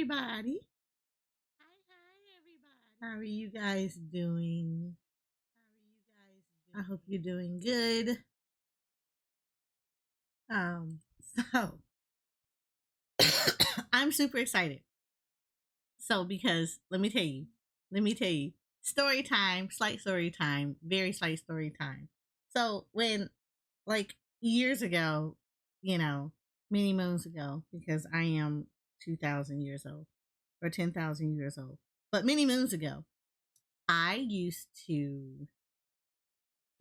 everybody. Hi, everybody. How are you guys doing? I hope you're doing good. Um, so I'm super excited. So because let me tell you, story time, slight story time, very slight story time. So when like years ago, you know, many moons ago, because I am 2,000 years old or 10,000 years old, but many moons ago, I used to,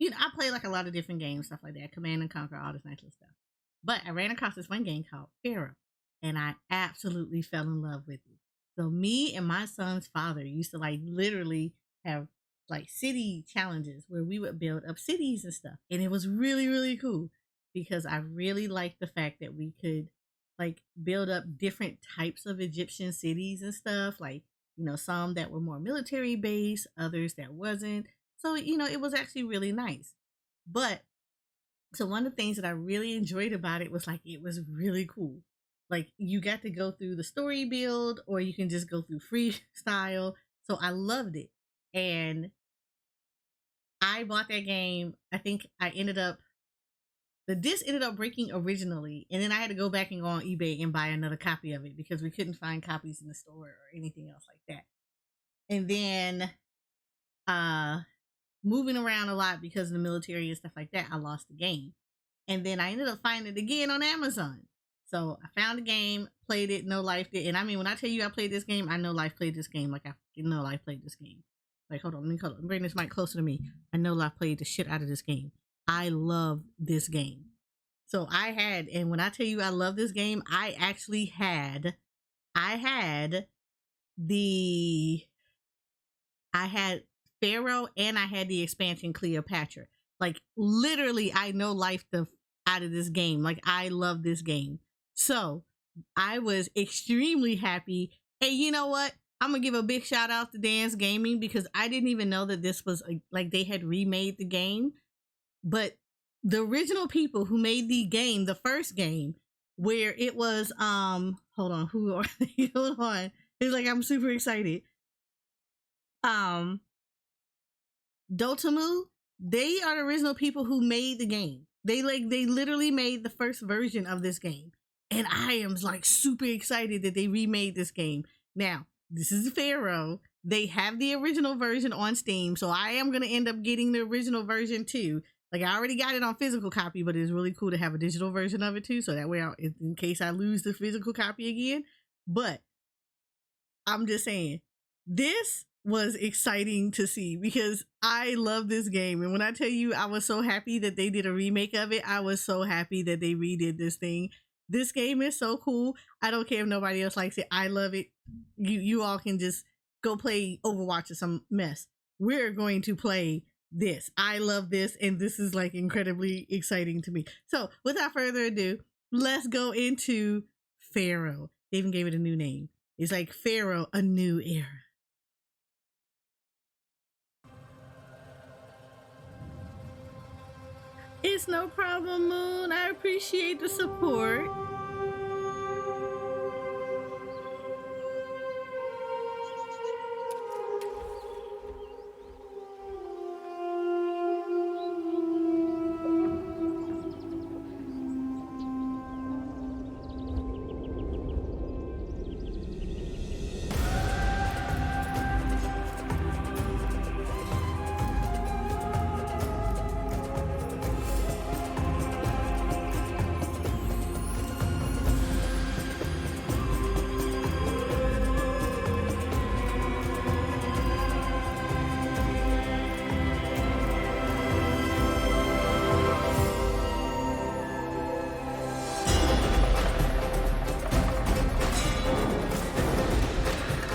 I play like a lot of different games, stuff like that, Command and Conquer, all this nice little stuff. But I ran across this one game called Pharaoh, and I absolutely fell in love with it. So me and my son's father used to like literally have like city challenges where we would build up cities and stuff, and it was really really cool because I really liked the fact that we could like build up different types of Egyptian cities and stuff, like some that were more military based, others that wasn't. So, it was actually really nice. But so one of the things that I really enjoyed about it was like it was really cool. Like you got to go through the story build or you can just go through freestyle. So I loved it. And I bought that game. I think the disc ended up breaking originally, and then I had to go back and go on eBay and buy another copy of it because we couldn't find copies in the store or anything else like that. And then moving around a lot because of the military and stuff like that, I lost the game. And then I ended up finding it again on Amazon. So I found the game, played it, No Life did. And I mean, when I tell you I played this game, I know Life played this game. Like I know Life played this game. Like, hold on, let me bring this mic closer to me. I know Life played the shit out of this game. I love this game. So and when I tell you I love this game, I had Pharaoh and I had the expansion Cleopatra. Like literally, I know life out of this game. Like I love this game. So I was extremely happy. And you know what? I'm gonna give a big shout out to Dance Gaming because I didn't even know that this was like they had remade the game. But the original people who made the game, the first game, where it was hold on, who are they? Hold on. It's like I'm super excited. Dotamu, they are the original people who made the game. They literally made the first version of this game. And I am like super excited that they remade this game. Now, this is Pharaoh. They have the original version on Steam, so I am going to end up getting the original version too. Like I already got it on physical copy, but it's really cool to have a digital version of it too, so that way in case I lose the physical copy again. But I'm just saying, this was exciting to see because I love this game. And when I tell you I was so happy that they did a remake of it, I was so happy that they redid this thing. This game is so cool. I don't care if nobody else likes it. I love it. You all can just go play Overwatch or some mess. We're going to play this. I love this, and this is like incredibly exciting to me. So without further ado, let's go into Pharaoh. They even gave it a new name. It's like Pharaoh, a new era. It's no problem, Moon. I appreciate the support.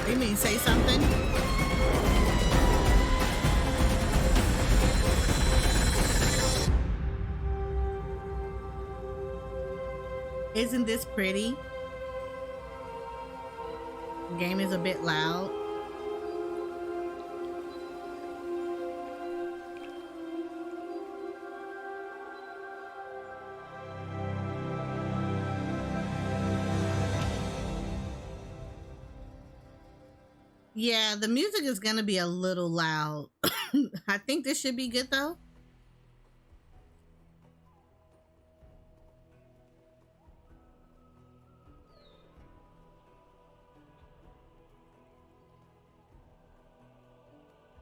You mean say something? Isn't this pretty? The game is a bit loud. Yeah, the music is gonna be a little loud. I think this should be good though.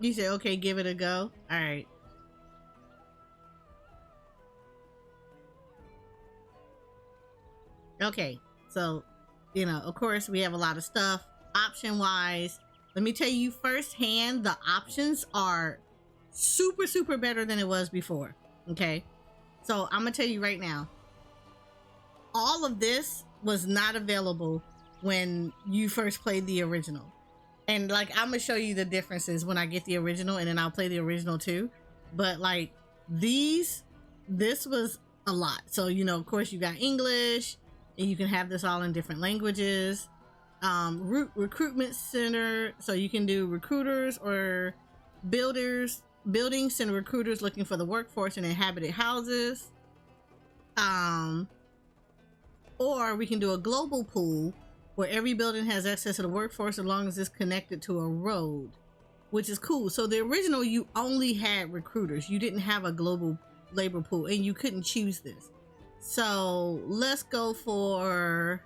You said okay, give it a go. All right. Okay. So, of course, we have a lot of stuff. Option wise, let me tell you firsthand, the options are super, super better than it was before. Okay. So, I'm going to tell you right now, all of this was not available when you first played the original. And like, I'm going to show you the differences when I get the original, and then I'll play the original too. But like, this was a lot. So, of course, you got English, and you can have this all in different languages. Recruitment center, so you can do recruiters or builders, buildings and recruiters looking for the workforce in inhabited houses. Or we can do a global pool where every building has access to the workforce as long as it's connected to a road, which is cool. So the original, you only had recruiters, you didn't have a global labor pool, and you couldn't choose this. So let's go for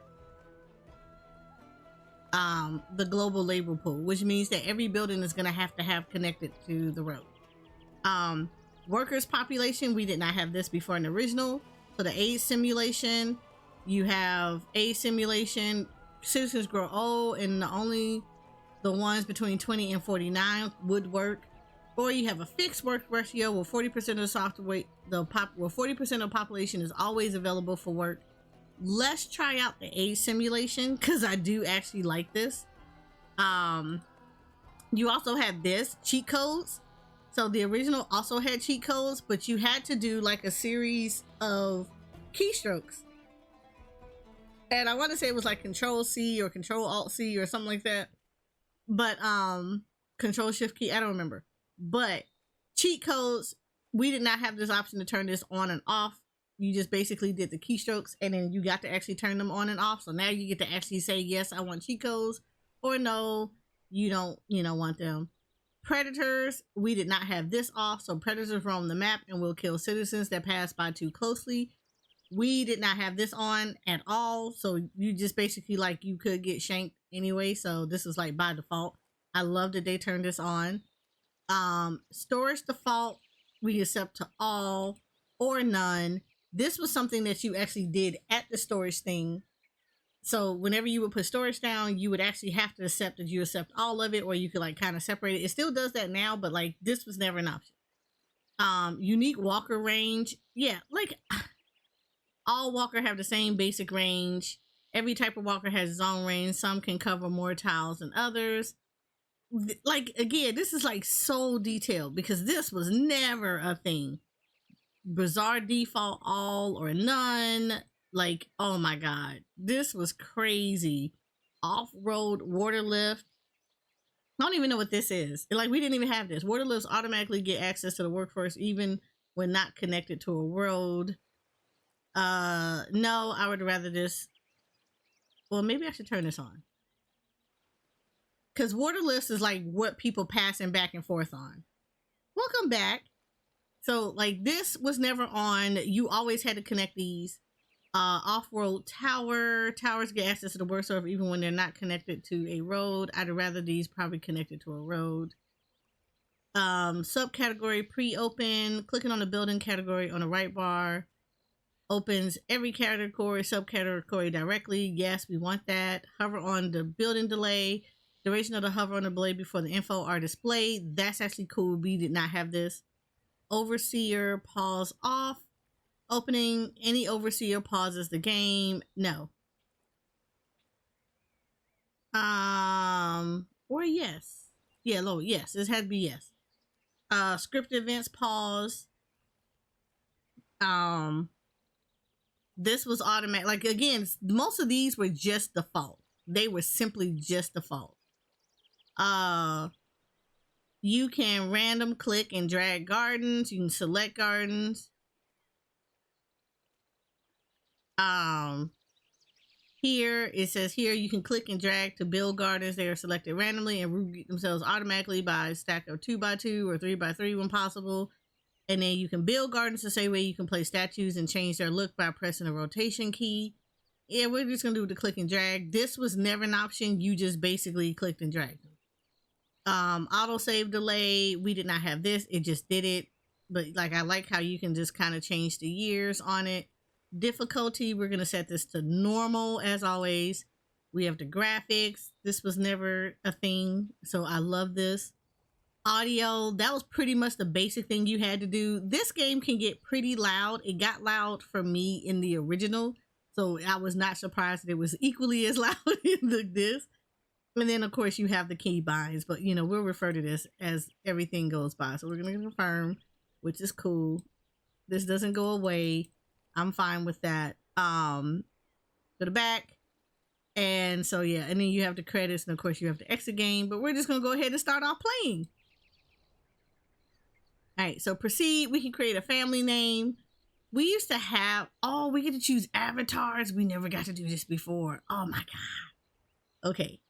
the global labor pool, which means that every building is going to have connected to the road. Workers population, we did not have this before in the original. So the age simulation, you have age simulation, citizens grow old, and only the ones between 20 and 49 would work. Or you have a fixed work ratio where 40% of the software, where 40% of the population is always available for work. Let's try out the age simulation because I do actually like this. You also have this cheat codes. So the original also had cheat codes, but you had to do like a series of keystrokes. And I want to say it was like Control C or Control Alt C or something like that. But Control Shift key, I don't remember. But cheat codes, we did not have this option to turn this on and off. You just basically did the keystrokes, and then you got to actually turn them on and off. So now you get to actually say, yes, I want cheat codes, or no, you don't, want them. Predators, we did not have this off. So predators roam the map and will kill citizens that pass by too closely. We did not have this on at all. So you just basically, like, you could get shanked anyway. So this is like by default. I love that they turned this on. Storage default, we accept to all or none. This was something that you actually did at the storage thing. So whenever you would put storage down, you would actually have to accept that you accept all of it, or you could like kind of separate it. It still does that now, but like this was never an option. Unique walker range. Yeah, like all walker have the same basic range. Every type of walker has its own range. Some can cover more tiles than others. Like, again, this is like so detailed because this was never a thing. Bizarre default, all or none. Like, oh my god, this was crazy. Off-road water lift. I don't even know what this is. Like, we didn't even have this. Water lifts automatically get access to the workforce even when not connected to a road. No, I would rather this. Well, maybe I should turn this on. Because water lifts is like what people passing back and forth on. Welcome back. So like this was never on. You always had to connect these. Off-road towers get access to the workshop even when they're not connected to a road. I'd rather these probably connected to a road. Subcategory pre-open. Clicking on the building category on the right bar opens every category, subcategory directly. Yes, we want that. Hover on the building delay. Duration of the hover on the blade before the info are displayed. That's actually cool. We did not have this. Overseer pause off. Opening any overseer pauses the game. No. Or yes. Yeah, low. Yes, this had to be yes. Script events pause. This was automatic. Like, again, most of these were just default. They were simply just default. You can random click and drag gardens. You can select gardens. Here it says here you can click and drag to build gardens. They are selected randomly and root themselves automatically by a stack of 2x2 or 3x3 when possible. And then you can build gardens the same way you can place statues and change their look by pressing the rotation key. Yeah, we're just gonna do the click and drag. This was never an option. You just basically clicked and dragged them. Autosave delay. We did not have this. It just did it. But like, I like how you can just kind of change the years on it. Difficulty, we're gonna set this to normal as always. We have the graphics. This was never a thing, so I love this. Audio, that was pretty much the basic thing you had to do. This game can get pretty loud. It got loud for me in the original, so I was not surprised that it was equally as loud in this. And then of course you have the key binds, but you know, we'll refer to this as everything goes by. So we're gonna confirm, which is cool. This doesn't go away. I'm fine with that. Go to back. And so yeah, and then you have the credits, and of course you have the exit game, but we're just gonna go ahead and start off playing. All right, so proceed. We can create a family name. We used to have, oh, we get to choose avatars. We never got to do this before. Oh my God. Okay.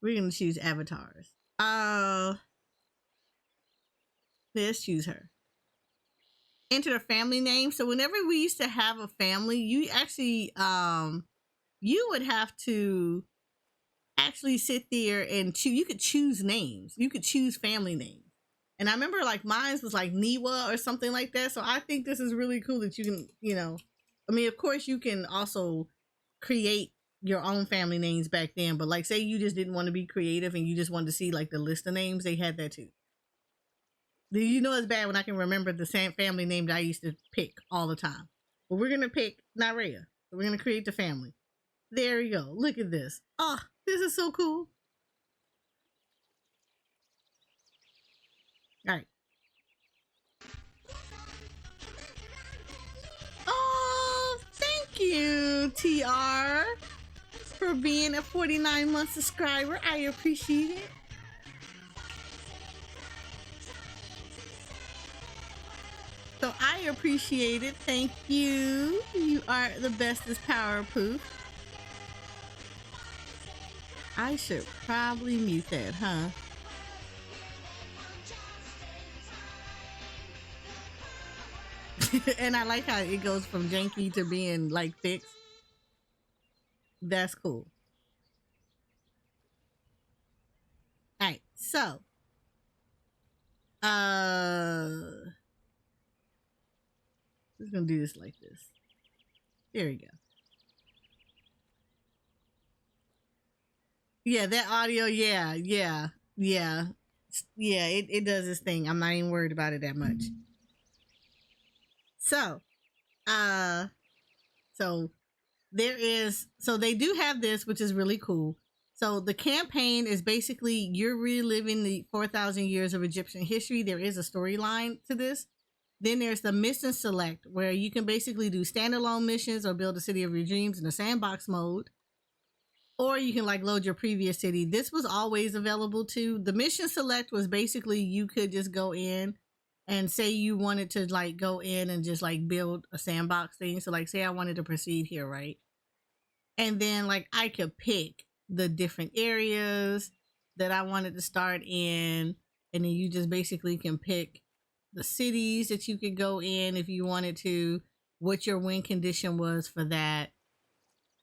We're gonna choose avatars. Let's choose her. Enter a family name. So whenever we used to have a family, you actually, you would have to actually sit there and choose. You could choose names. You could choose family names. And I remember like mine was like Niwa or something like that. So I think this is really cool that you can, you know, I mean, of course you can also create your own family names back then. But like, say you just didn't want to be creative and you just wanted to see like the list of names, they had that too. You know, it's bad when I can remember the same family name that I used to pick all the time. But we're going to pick Narea. We're going to create the family. There you go. Look at this. Oh, this is so cool. All right. Oh, thank you, TR, for being a 49-month subscriber. I appreciate it. So I appreciate it. Thank you. You are the bestest power poof. I should probably mute that, huh? And I like how it goes from janky to being like fixed. That's cool. All right, so just gonna do this like this. There we go. Yeah, that audio, yeah, it does its thing. I'm not even worried about it that much. So they do have this, which is really cool. So the campaign is basically you're reliving the 4,000 years of Egyptian history. There is a storyline to this. Then there's the mission select, where you can basically do standalone missions or build a city of your dreams in a sandbox mode. Or you can like load your previous city. This was always available too. The mission select was basically you could just go in and say you wanted to like go in and just like build a sandbox thing. So like say I wanted to proceed here, right? And then like I could pick the different areas that I wanted to start in. And then you just basically can pick the cities that you could go in if you wanted to, what your win condition was for that.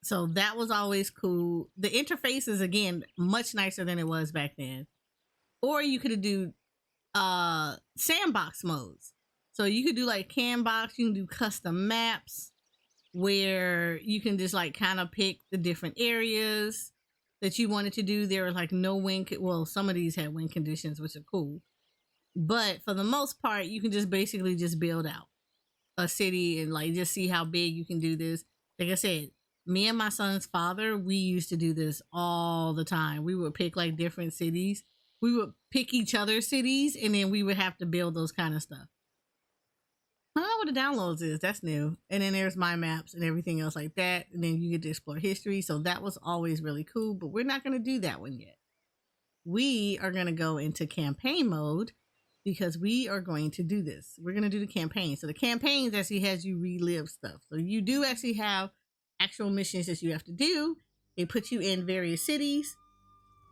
So that was always cool. The interface is again much nicer than it was back then. Or you could do sandbox modes. So you could do like Canbox, you can do custom maps where you can just like kind of pick the different areas that you wanted to do. There were like no win, well, some of these had win conditions, which are cool. But for the most part, you can just basically just build out a city and like just see how big you can do this. Like I said, me and my son's father, we used to do this all the time. We would pick like different cities. We would pick each other's cities and then we would have to build those kind of stuff. I don't know what the downloads is. That's new. And then there's my maps and everything else like that. And then you get to explore history. So that was always really cool, but we're not going to do that one yet. We are going to go into campaign mode because we are going to do this. We're going to do the campaign. So the campaigns actually has you relive stuff. So you do actually have actual missions that you have to do. They put you in various cities,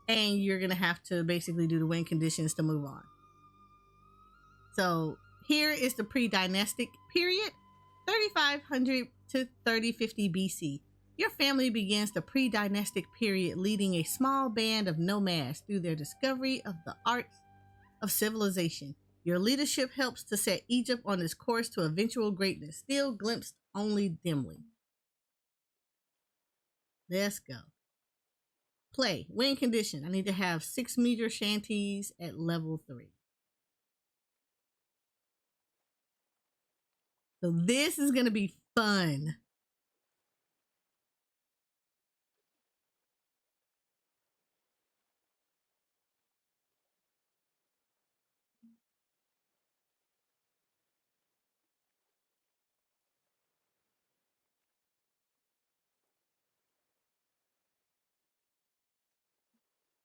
and you're gonna have to basically do the win conditions to move on. So here is the pre-dynastic period, 3500 to 3050 BC. Your family begins the pre-dynastic period, leading a small band of nomads through their discovery of the arts of civilization. Your leadership helps to set Egypt on its course to eventual greatness, still glimpsed only dimly. Let's go. Play. Win condition. I need to have 6-meter shanties at level 3. So this is going to be fun.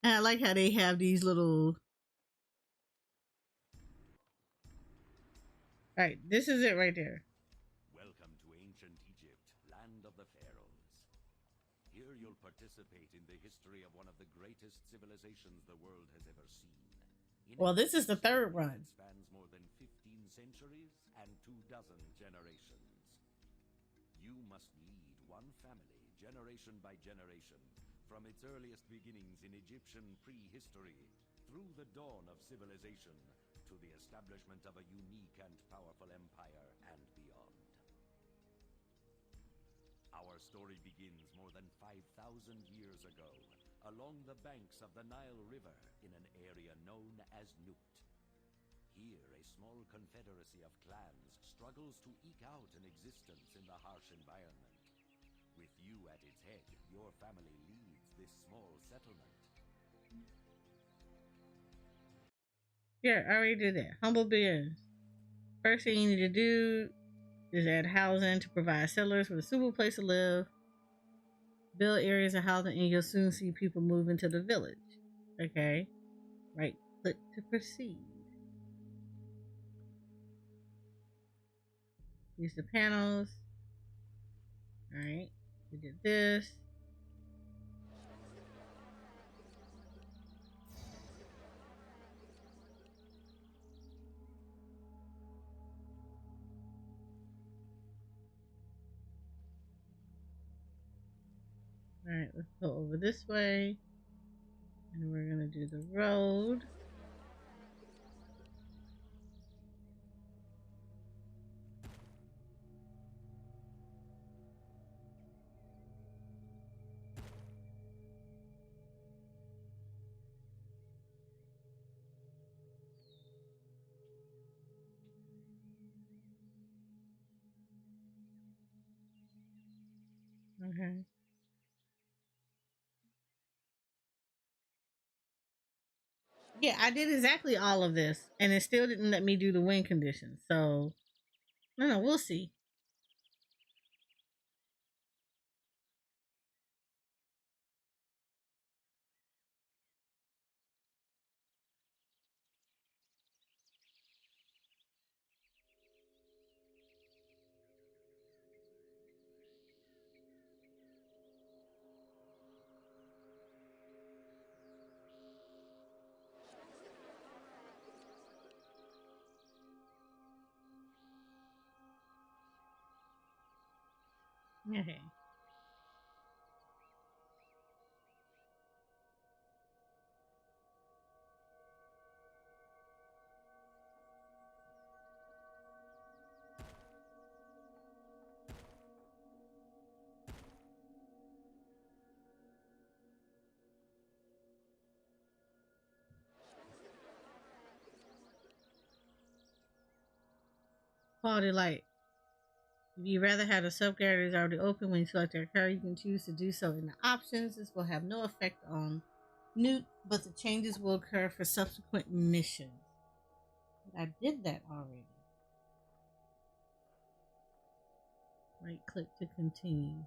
And I like how they have these little. All right, this is it right there. Welcome to ancient Egypt, land of the pharaohs. Here you'll participate in the history of one of the greatest civilizations the world has ever seen. Well, this is the third run. That spans more than 15 centuries and 24 generations. You must lead one family, generation by generation, from its earliest beginnings in Egyptian prehistory, through the dawn of civilization, to the establishment of a unique and powerful empire and beyond. Our story begins more than 5,000 years ago, along the banks of the Nile River in an area known as Nut. Here, a small confederacy of clans struggles to eke out an existence in the harsh environment. With you at its head, your family leads this small settlement. Yeah, I already did that. Humble beginnings. First thing you need to do is add housing to provide settlers with a suitable place to live. Build areas of housing, and you'll soon see people move into the village. Okay. Right click to proceed. Use the panels. Alright. We did this. Alright, let's go over this way. And we're gonna do the road. Okay. Yeah, I did exactly all of this, and it still didn't let me do the win conditions. So, no, we'll see. Okay. Quality light. If you rather have the subcategories already open when you select your car, you can choose to do so in the options. This will have no effect on Newt, but the changes will occur for subsequent missions. I did that already. Right click to continue.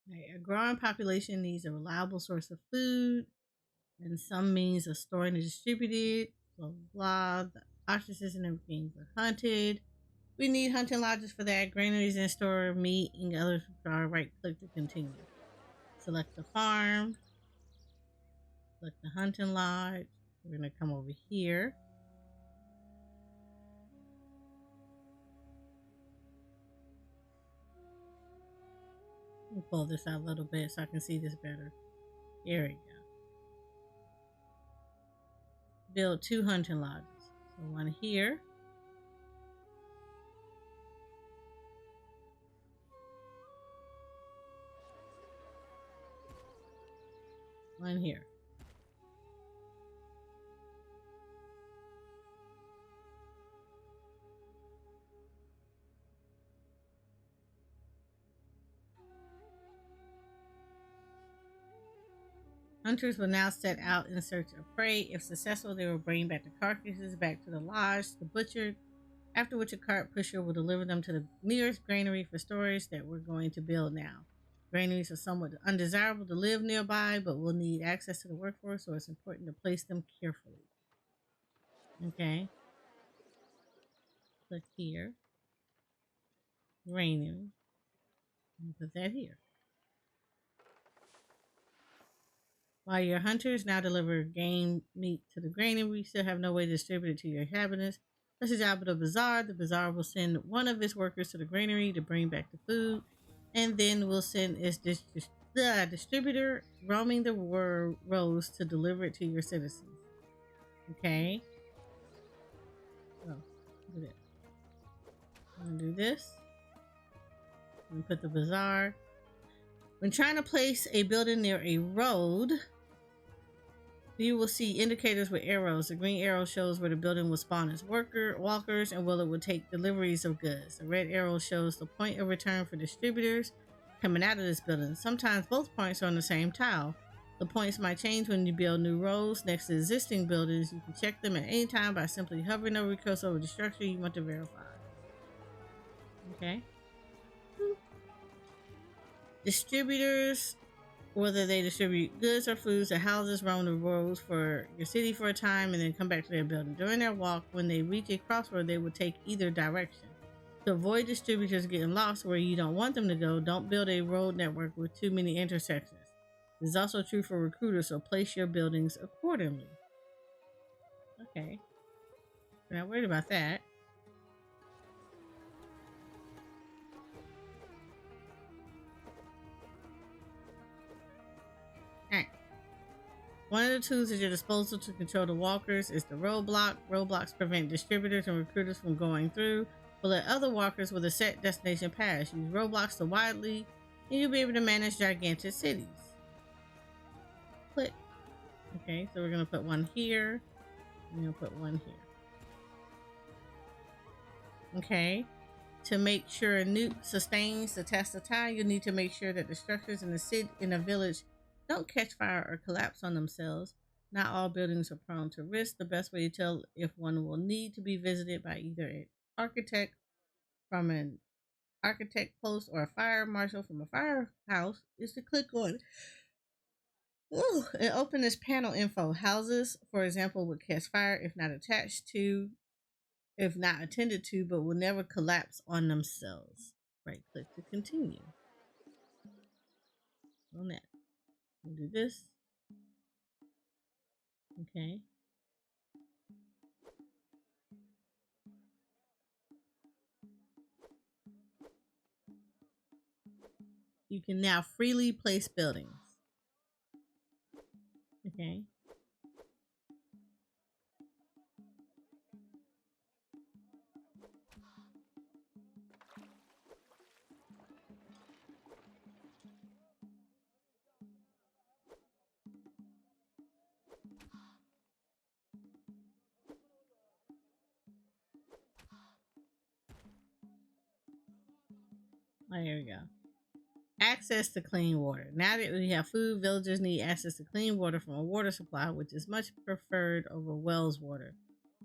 Right. A growing population needs a reliable source of food and some means of storing and distributed. Blah blah blah. The ostriches and everything were hunted. We need hunting lodges for that. Granaries and store meat and others. Right click to continue. Select the farm. Select the hunting lodge. We're gonna come over here. Let me pull this out a little bit so I can see this better. Here we go. Build 2 hunting lodges. So one here. One here. Hunters will now set out in search of prey. If successful, they will bring back the carcasses back to the lodge to butcher, after which a cart pusher will deliver them to the nearest granary for storage that we're going to build now. Granaries are somewhat undesirable to live nearby, but will need access to the workforce, so it's important to place them carefully. Okay. Click here. Granary. And put that here. While your hunters now deliver game meat to the granary, we still have no way to distribute it to your inhabitants. That's the job of the bazaar. The bazaar will send one of its workers to the granary to bring back the food, and then we'll send its distributor roaming the roads to deliver it to your citizens. Okay? Oh, look at that. I'm going to do this. I'm going to put the bazaar. When trying to place a building near a road, you will see indicators with arrows. The green arrow shows where the building will spawn its walkers and where it will take deliveries of goods. The red arrow shows the point of return for distributors coming out of this building. Sometimes both points are on the same tile. The points might change when you build new rows next to existing buildings. You can check them at any time by simply hovering over the cursor over the structure you want to verify. Okay. Distributors, whether they distribute goods or foods or houses, roam the roads for your city for a time and then come back to their building. During their walk, when they reach a crossroad, they will take either direction. To avoid distributors getting lost where you don't want them to go, don't build a road network with too many intersections. This is also true for recruiters, so place your buildings accordingly. Okay. We're not worried about that. Alright. One of the tools at your disposal to control the walkers is the roadblock. Roadblocks prevent distributors and recruiters from going through, but let other walkers with a set destination pass. Use roadblocks so widely, and you'll be able to manage gigantic cities. Click. Okay, so we're going to put one here, and we'll put one here. Okay. To make sure a nuke sustains the test of time, you need to make sure that the structures in the city, in a village, don't catch fire or collapse on themselves. Not all buildings are prone to risk. The best way to tell if one will need to be visited by either an architect from an architect post or a fire marshal from a firehouse is to click on and open this panel info. Houses, for example, would catch fire if not attended to, but will never collapse on themselves. Right click to continue. On that. We'll do this. Okay. You can now freely place buildings. Okay. Oh, here we go. Access to clean water. Now that we have food, villagers need access to clean water from a water supply, which is much preferred over wells water.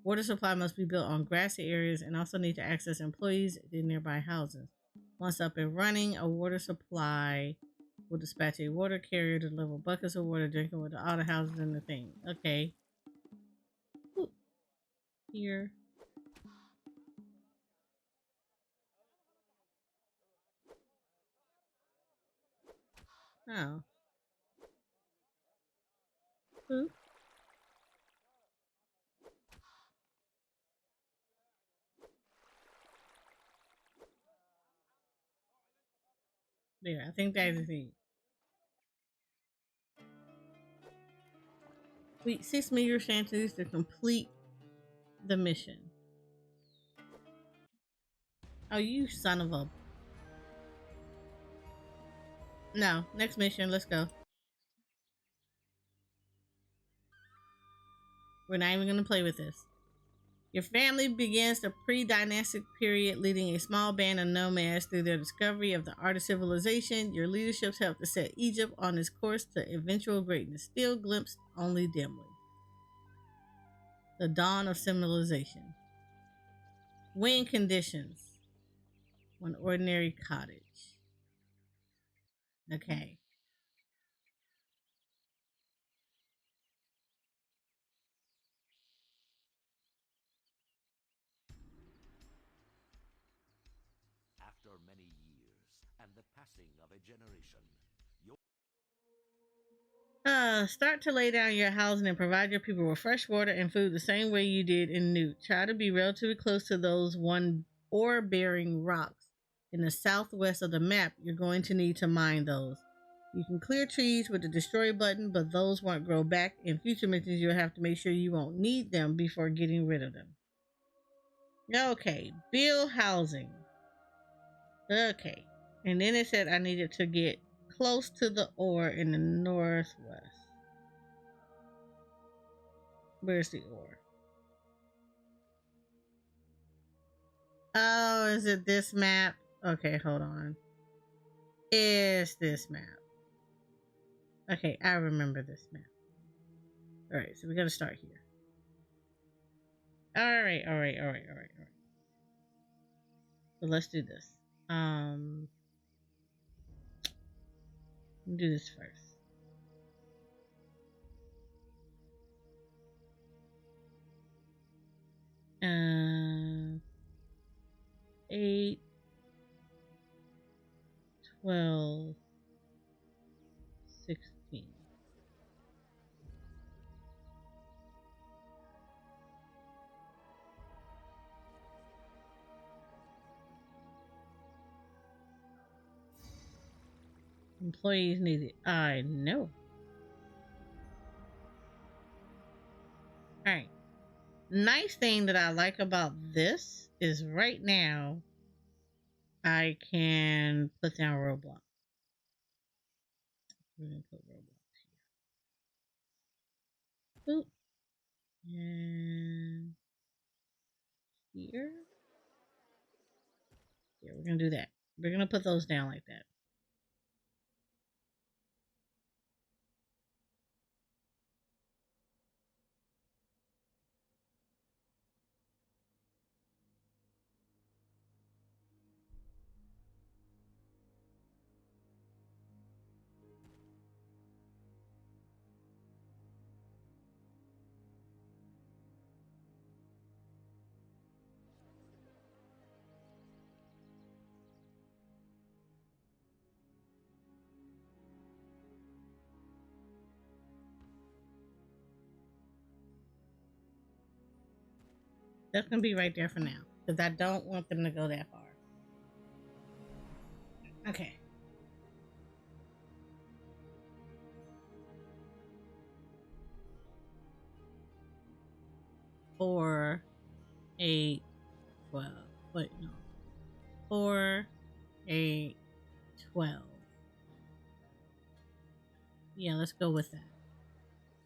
Water supply must be built on grassy areas and also need to access employees in nearby houses. Once up and running, a water supply We'll dispatch a water carrier to deliver buckets of water, drinking water, all the houses in the thing. Okay. Ooh, here. Oh. Ooh. There, I think that is it. Wait, 6 meter chances to complete the mission. Oh, you son of a. No, next mission, let's go. We're not even gonna play with this. Your family begins the pre-dynastic period, leading a small band of nomads through their discovery of the art of civilization. Your leaderships helped to set Egypt on its course to eventual greatness, still glimpsed only dimly. The dawn of civilization. Wind conditions. One ordinary cottage. Okay. After many years and the passing of a generation, your Start to lay down your housing and provide your people with fresh water and food the same way you did in Newt. Try to be relatively close to those one ore bearing rocks in the southwest of the map. You're going to need to mine those. You can clear trees with the destroy button, but those won't grow back. In future missions, you'll have to make sure you won't need them before getting rid of them. Okay, build housing. Okay. And then it said I needed to get close to the ore in the northwest. Where's the ore? Oh, is it this map? Okay, hold on. Is this map? Okay, I remember this map. Alright, so we gotta start here. Alright. So let's do this. Do this first. Uh, 8, 12, 16. Employees needed. I know. Alright. Nice thing that I like about this is right now I can put down roadblocks. We're gonna put roadblocks here. Boop. And here. Yeah, we're gonna do that. We're gonna put those down like that. That's gonna be right there for now because I don't want them to go that far. Okay. 4, 8, 12. Wait, no. 4, 8, 12. Yeah, let's go with that.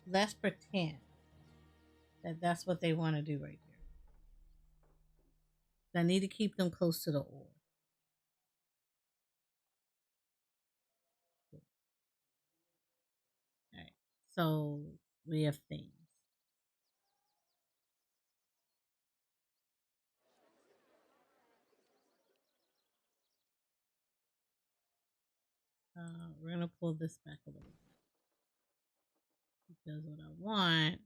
Let's pretend that that's what they want to do right there. I need to keep them close to the ore. All right. So we have things. We're gonna pull this back a little bit because what I want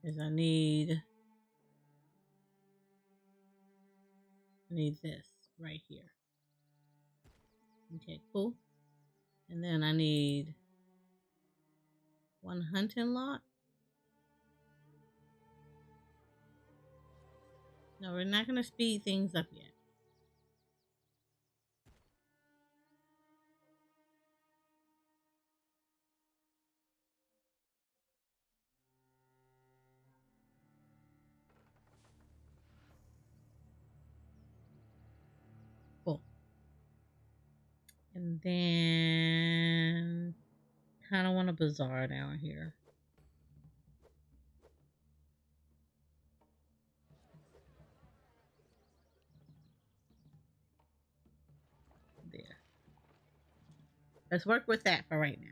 is I need this right here. Okay, cool. And then I need one hunting lot. No, we're not gonna speed things up yet. Cool. And then kind of want a bazaar down here. There. Let's work with that for right now.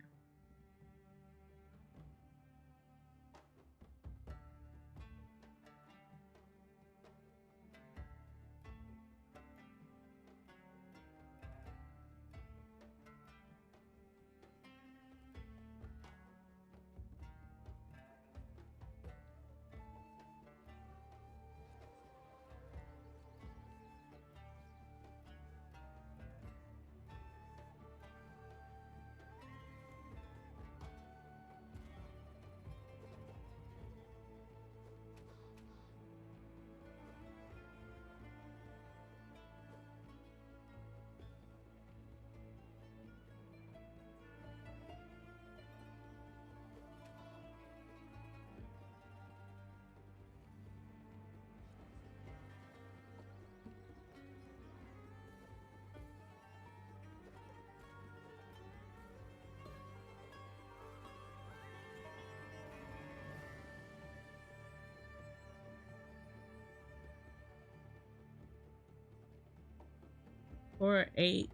Four, 8,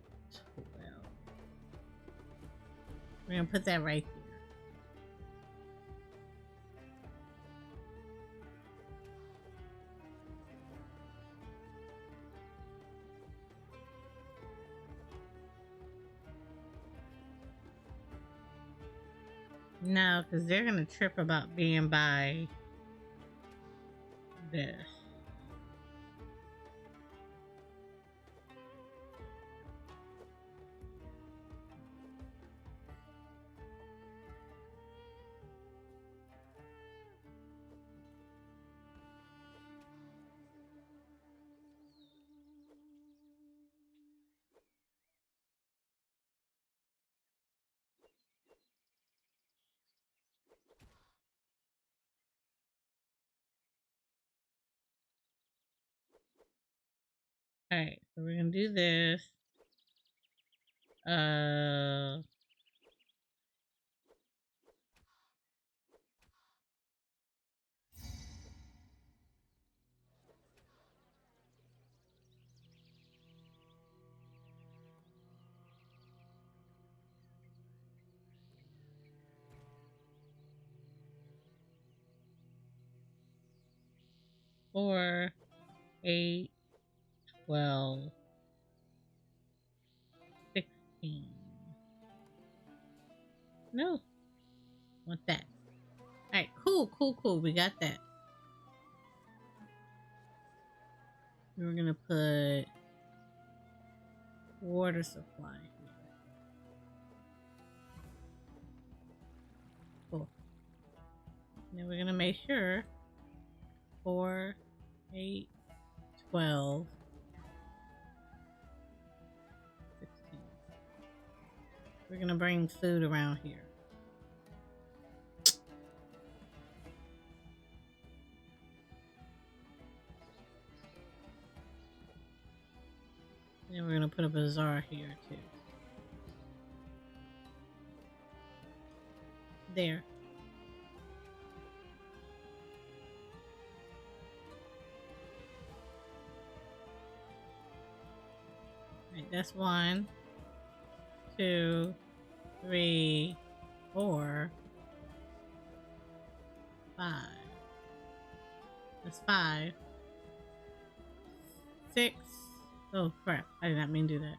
12. We're gonna put that right there. No, because they're gonna trip about being by this. Alright, so we're gonna do this. Four, 8, 12, 16. No. Want that. Alright, cool. We got that. We're gonna put water supply here. Cool. Then we're gonna make sure 4, 8, 12, 16. We're gonna bring food around here. And we're gonna put a bazaar here too. There. Right, that's 1, 2, 3, 4, 5. That's 5. 6. Oh crap! I did not mean to do that.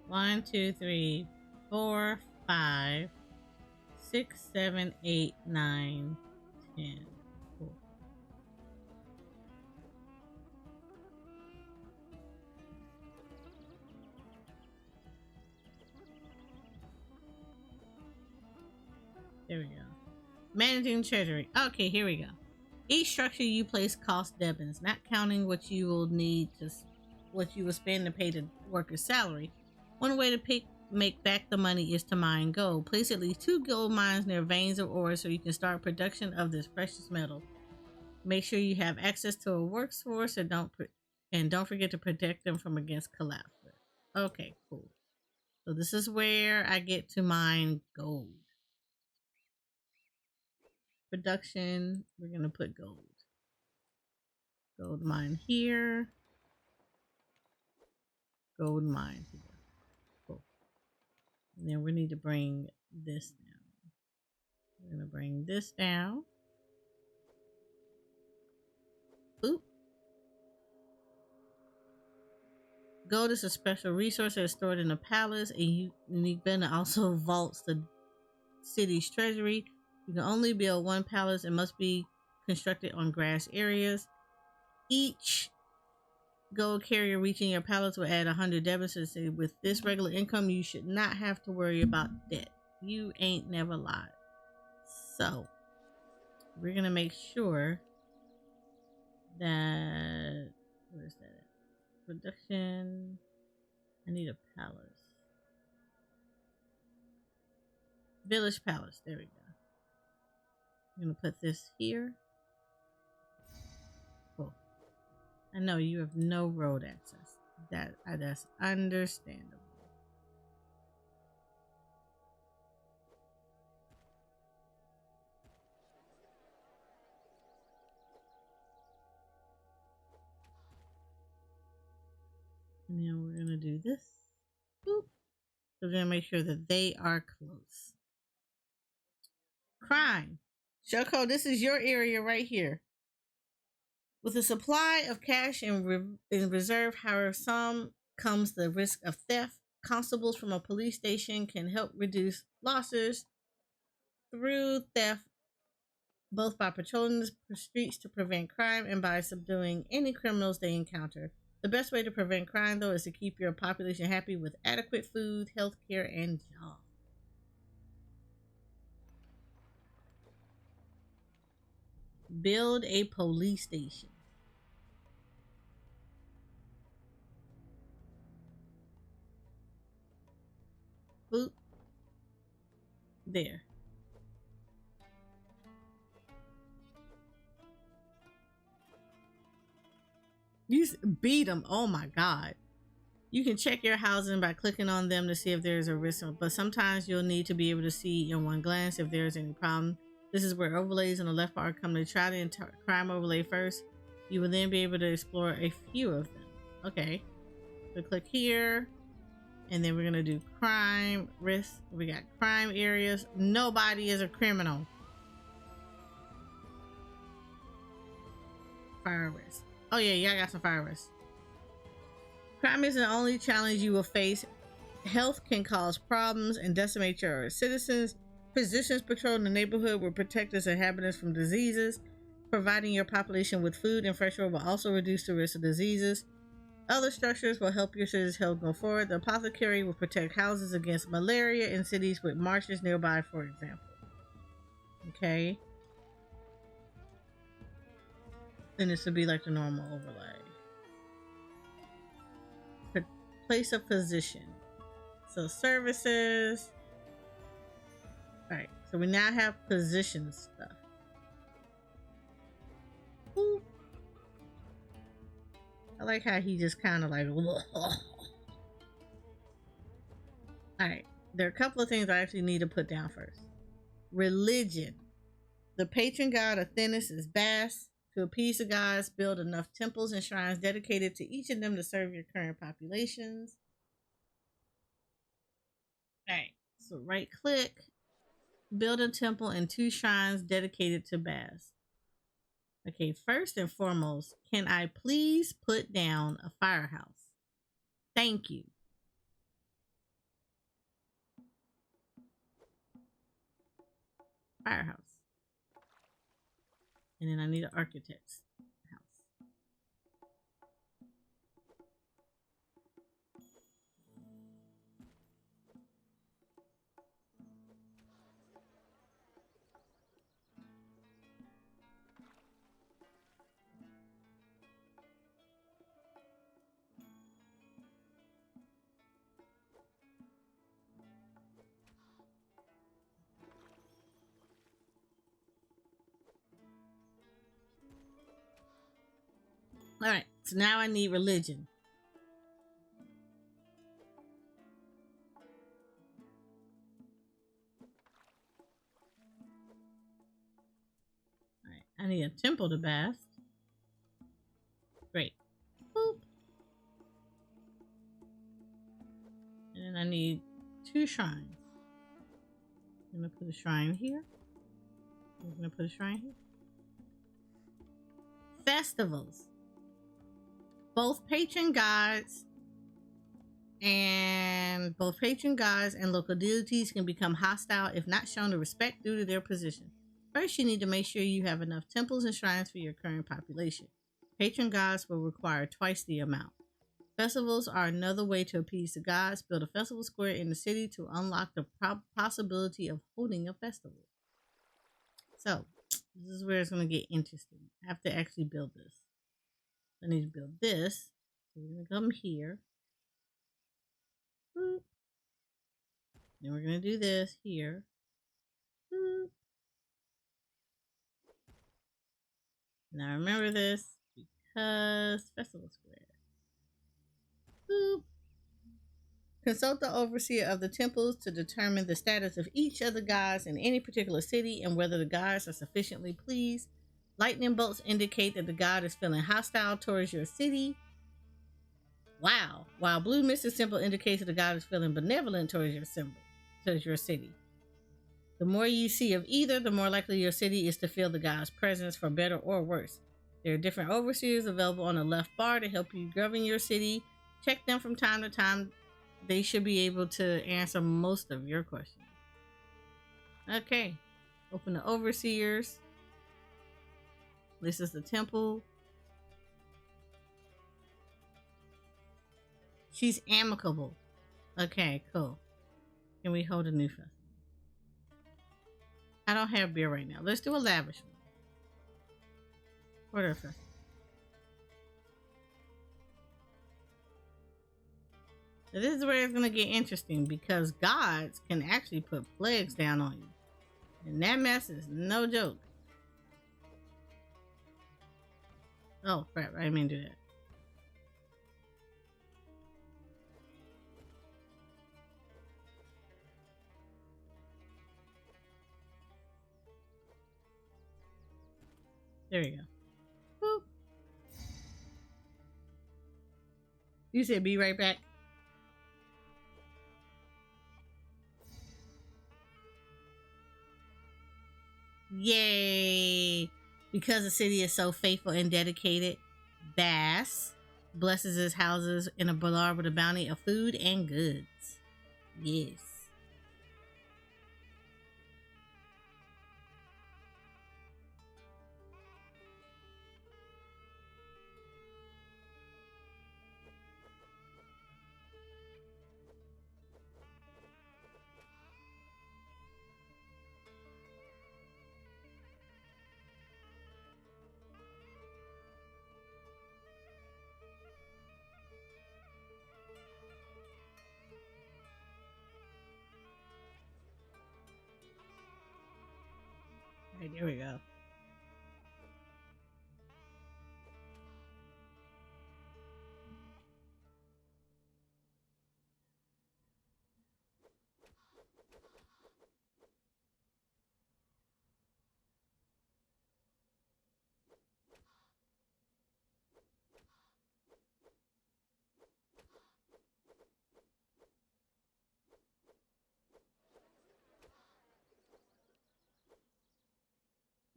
1, 2, 3, 4, 5, 6, 7, 8, 9, 10. Cool. There we go. Managing treasury. Okay, here we go. Each structure you place costs debits, not counting what you will need to what you will spend to pay the worker's salary. One way to make back the money is to mine gold. Place at least 2 gold mines near veins of ore so you can start production of this precious metal. Make sure you have access to a workforce and don't forget to protect them from against collapse. Okay, cool. So this is where I get to mine gold. Production, we're gonna put gold. Gold mine here. Gold mine here. Cool. And then we need to bring this down. We're gonna bring this down. Oop. Gold is a special resource that is stored in a palace, and unique benefit also vaults the city's treasury. You can only build one palace and must be constructed on grass areas. Each gold carrier reaching your palace will add 100 debits. So with this regular income, you should not have to worry about debt. You ain't never lied. So we're gonna make sure that where's that at? Production. I need a palace. Village palace. There we go. I'm gonna put this here. Cool. I know you have no road access. That's understandable. And then we're gonna do this. Boop. So we're gonna make sure that they are close. Crime. Shoko, this is your area right here. With a supply of cash in reserve, however, some comes the risk of theft. Constables from a police station can help reduce losses through theft, both by patrolling the streets to prevent crime and by subduing any criminals they encounter. The best way to prevent crime, though, is to keep your population happy with adequate food, healthcare, and jobs. Build a police station. Boop. There. You beat them. Oh my god. You can check your housing by clicking on them to see if there's a risk, but sometimes you'll need to be able to see in one glance if there's any problem. This is where overlays on the left bar come to. Try the crime overlay first. You will then be able to explore a few of them. Okay. So click here. And then we're going to do crime risk. We got crime areas. Nobody is a criminal. Fire risk. Oh yeah, I got some fire risk. Crime isn't the only challenge you will face. Health can cause problems and decimate your citizens. Physicians patrolling the neighborhood will protect its inhabitants from diseases. Providing your population with food and fresh water will also reduce the risk of diseases. Other structures will help your citizens' health go forward. The apothecary will protect houses against malaria in cities with marshes nearby, for example. Okay. Then this would be like the normal overlay. Place of position. So services. Alright, so we now have position stuff. Ooh. I like how he just kind of like Alright, there are a couple of things I actually need to put down first. Religion. The patron god of Themis is Bast. To appease the gods, build enough temples and shrines dedicated to each of them to serve your current populations. Alright, so right click, build a temple and 2 shrines dedicated to Bast. Okay, first and foremost, can I please put down a firehouse? Thank you. firehouse. And then I need an architect's house. All right, so now I need religion. All right, I need a temple to bath. Great. Boop. And then I need 2 shrines. I'm gonna put a shrine here. I'm gonna put a shrine here. Festivals. Both patron gods and local deities can become hostile if not shown the respect due to their position. First, you need to make sure you have enough temples and shrines for your current population. Patron gods will require twice the amount. Festivals are another way to appease the gods. Build a festival square in the city to unlock the possibility of holding a festival. So, this is where it's going to get interesting. I have to actually build this. I need to build this. So we're going to come here. Boop. Then we're going to do this here. Boop. Now remember this because Festival Square. Boop. Consult the overseer of the temples to determine the status of each of the gods in any particular city and whether the gods are sufficiently pleased. Lightning bolts indicate that the god is feeling hostile towards your city. Wow. While blue mystic symbol indicates that the god is feeling benevolent towards your city. The more you see of either, the more likely your city is to feel the god's presence for better or worse. There are different overseers available on the left bar to help you govern your city. Check them from time to time. They should be able to answer most of your questions. Okay. Open the overseers. This is the temple. She's amicable. Okay, cool. Can we hold a new festival? I don't have beer right now. Let's do a lavish one. Order a festival. So this is where it's going to get interesting because gods can actually put plagues down on you. And that mess is no joke. Oh, crap. I didn't mean to do that. There we go. Boop. You said be right back. Yay! Because the city is so faithful and dedicated, Bass blesses his houses in a bazaar with a bounty of food and goods. Yes. All right, there we go.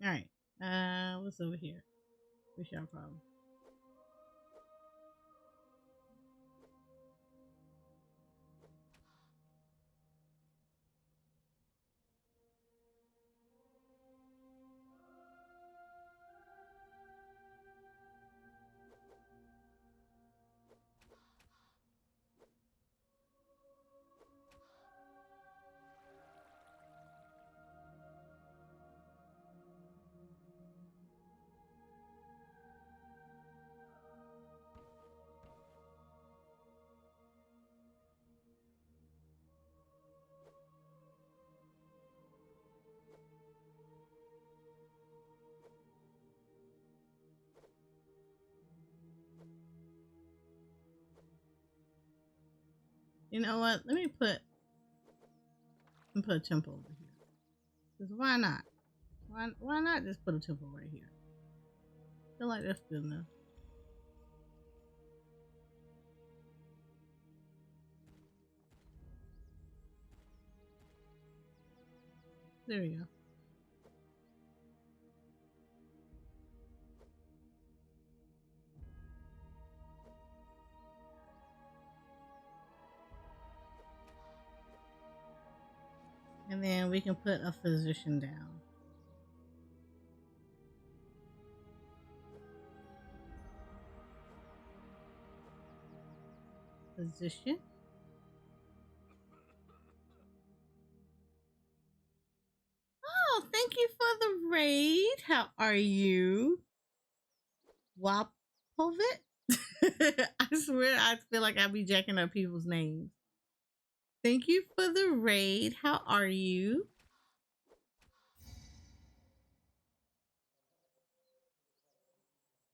All right. What's over here? What's your problem? You know what? Let me put a temple over here. Because why not? Why not just put a temple right here? I feel like that's good enough. There we go. And then we can put a physician down. Physician. Oh, thank you for the raid. How are you? Wapovet? I swear I feel like I be jacking up people's names. Thank you for the raid. How are you?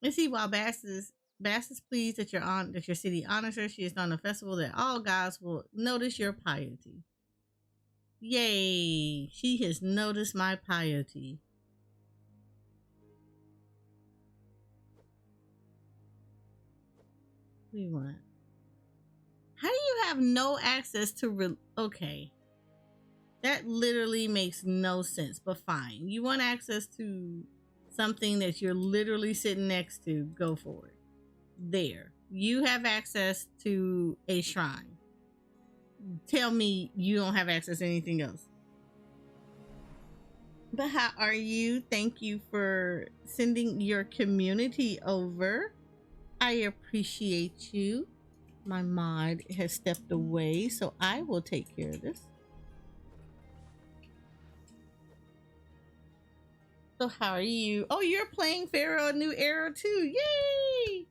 Let's see. While Bass is pleased that your city honors her, she is on a festival that all gods will notice your piety. Yay! She has noticed my piety. We want. How do you have no access to okay? That literally makes no sense, but fine. You want access to something that you're literally sitting next to, go for it. There. You have access to a shrine. Tell me you don't have access to anything else. But how are you? Thank you for sending your community over. I appreciate you. My mod has stepped away, so I will take care of this. So how are you? Oh, you're playing Pharaoh New Era too. Yay!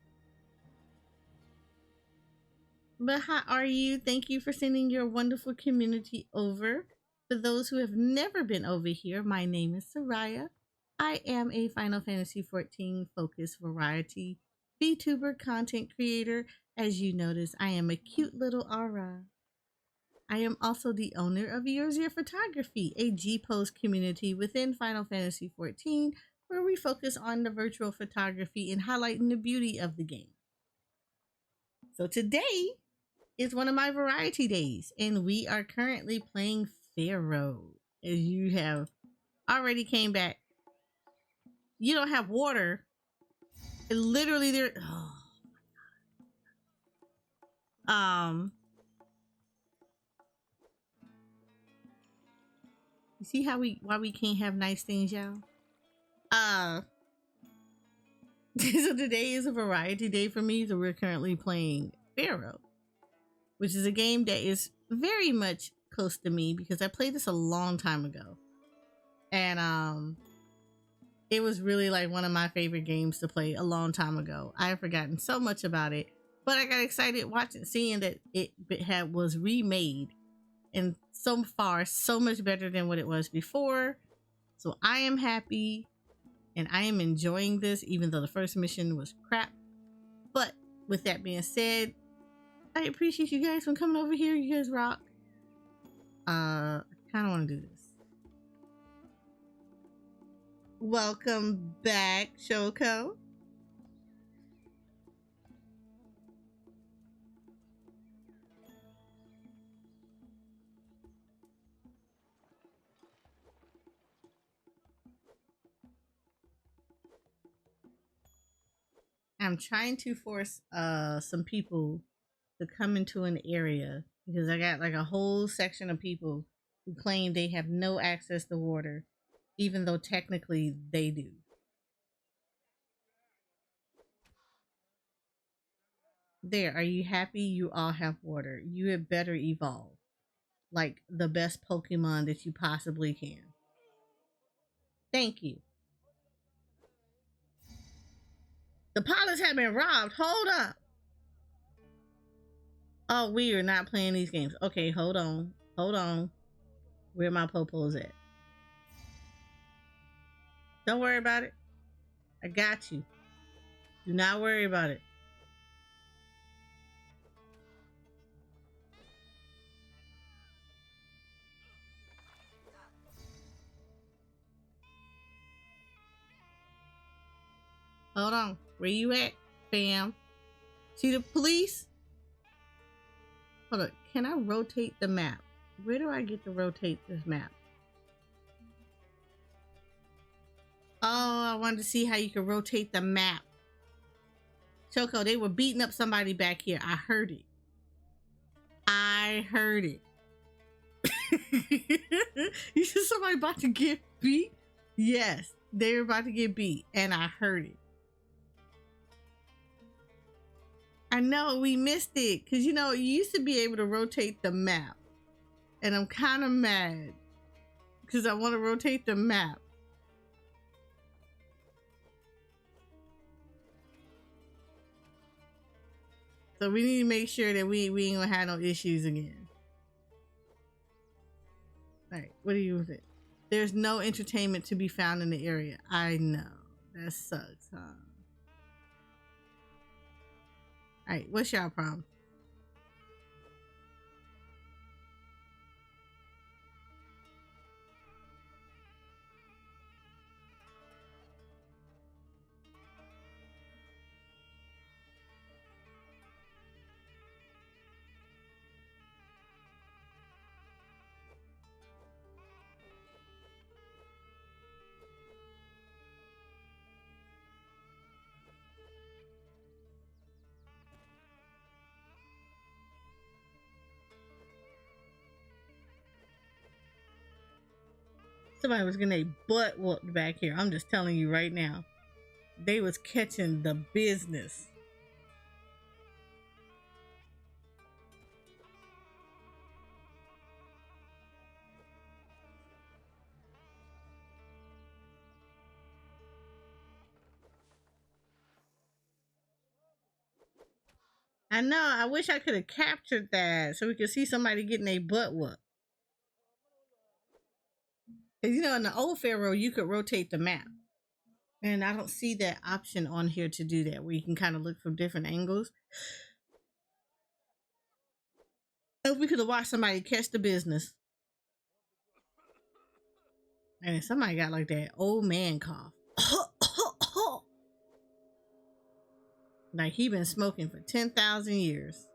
But how are you? Thank you for sending your wonderful community over. For those who have never been over here, my name is Seria. I am a Final Fantasy XIV focused variety VTuber content creator. As you notice, I am a cute little aura. I am also the owner of Yours Your Photography, a G-Pose community within Final Fantasy XIV, where we focus on the virtual photography and highlighting the beauty of the game. So today is one of my variety days, and we are currently playing Pharaoh. As you have already came back, you don't have water. Literally, there. Oh. You see why we can't have nice things, y'all? So today is a variety day for me. So we're currently playing Pharaoh, which is a game that is very much close to me because I played this a long time ago. And it was really like one of my favorite games to play a long time ago. I have forgotten so much about it, but I got excited seeing that it was remade, and so far so much better than what it was before. So I am happy and I am enjoying this, even though the first mission was crap. But with that being said, I appreciate you guys for coming over here. You guys rock. I kind of want to do this. Welcome back, Shoko. I'm trying to force some people to come into an area because I got like a whole section of people who claim they have no access to water, even though technically they do. There, are you happy you all have water? You had better evolve like the best Pokemon that you possibly can. Thank you. The pilots have been robbed. Hold up. Oh, we are not playing these games. Okay, hold on. Hold on. Where my popos at? Don't worry about it. I got you. Do not worry about it. Hold on. Where you at, fam? See the police? Hold on. Can I rotate the map? Where do I get to rotate this map? Oh, I wanted to see how you can rotate the map. Choco, they were beating up somebody back here. I heard it. I heard it. You said somebody about to get beat? Yes, they were about to get beat, and I heard it. I know we missed it because you used to be able to rotate the map, and I'm kind of mad because I want to rotate the map. So we need to make sure that we ain't gonna have no issues again. All right, what do you think? There's no entertainment to be found in the area. I know that sucks, huh? All right, what's y'all problem? Somebody was getting a butt whooped back here. I'm just telling you right now. They was catching the business. I know. I wish I could have captured that so we could see somebody getting a butt whooped. Because in the old Pharaoh, you could rotate the map. And I don't see that option on here to do that, where you can kind of look from different angles. If we could have watched somebody catch the business. And somebody got like that old man cough. Like he been smoking for 10,000 years.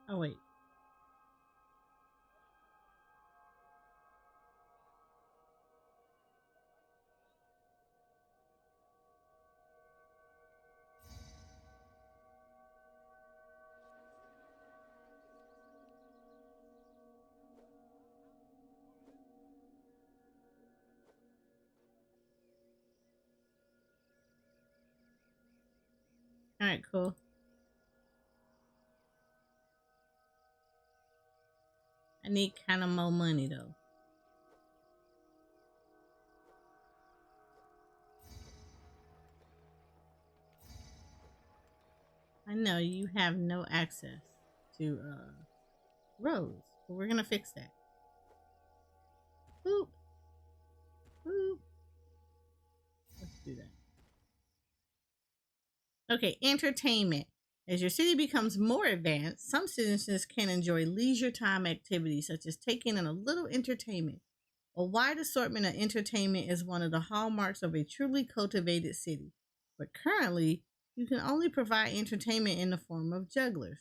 Oh, wait. All right, cool. I need kind of more money though. I know you have no access to roads, but we're gonna fix that. Boop. Boop. Let's do that. Okay, entertainment. As your city becomes more advanced, some citizens can enjoy leisure time activities such as taking in a little entertainment. A wide assortment of entertainment is one of the hallmarks of a truly cultivated city. But currently, you can only provide entertainment in the form of jugglers.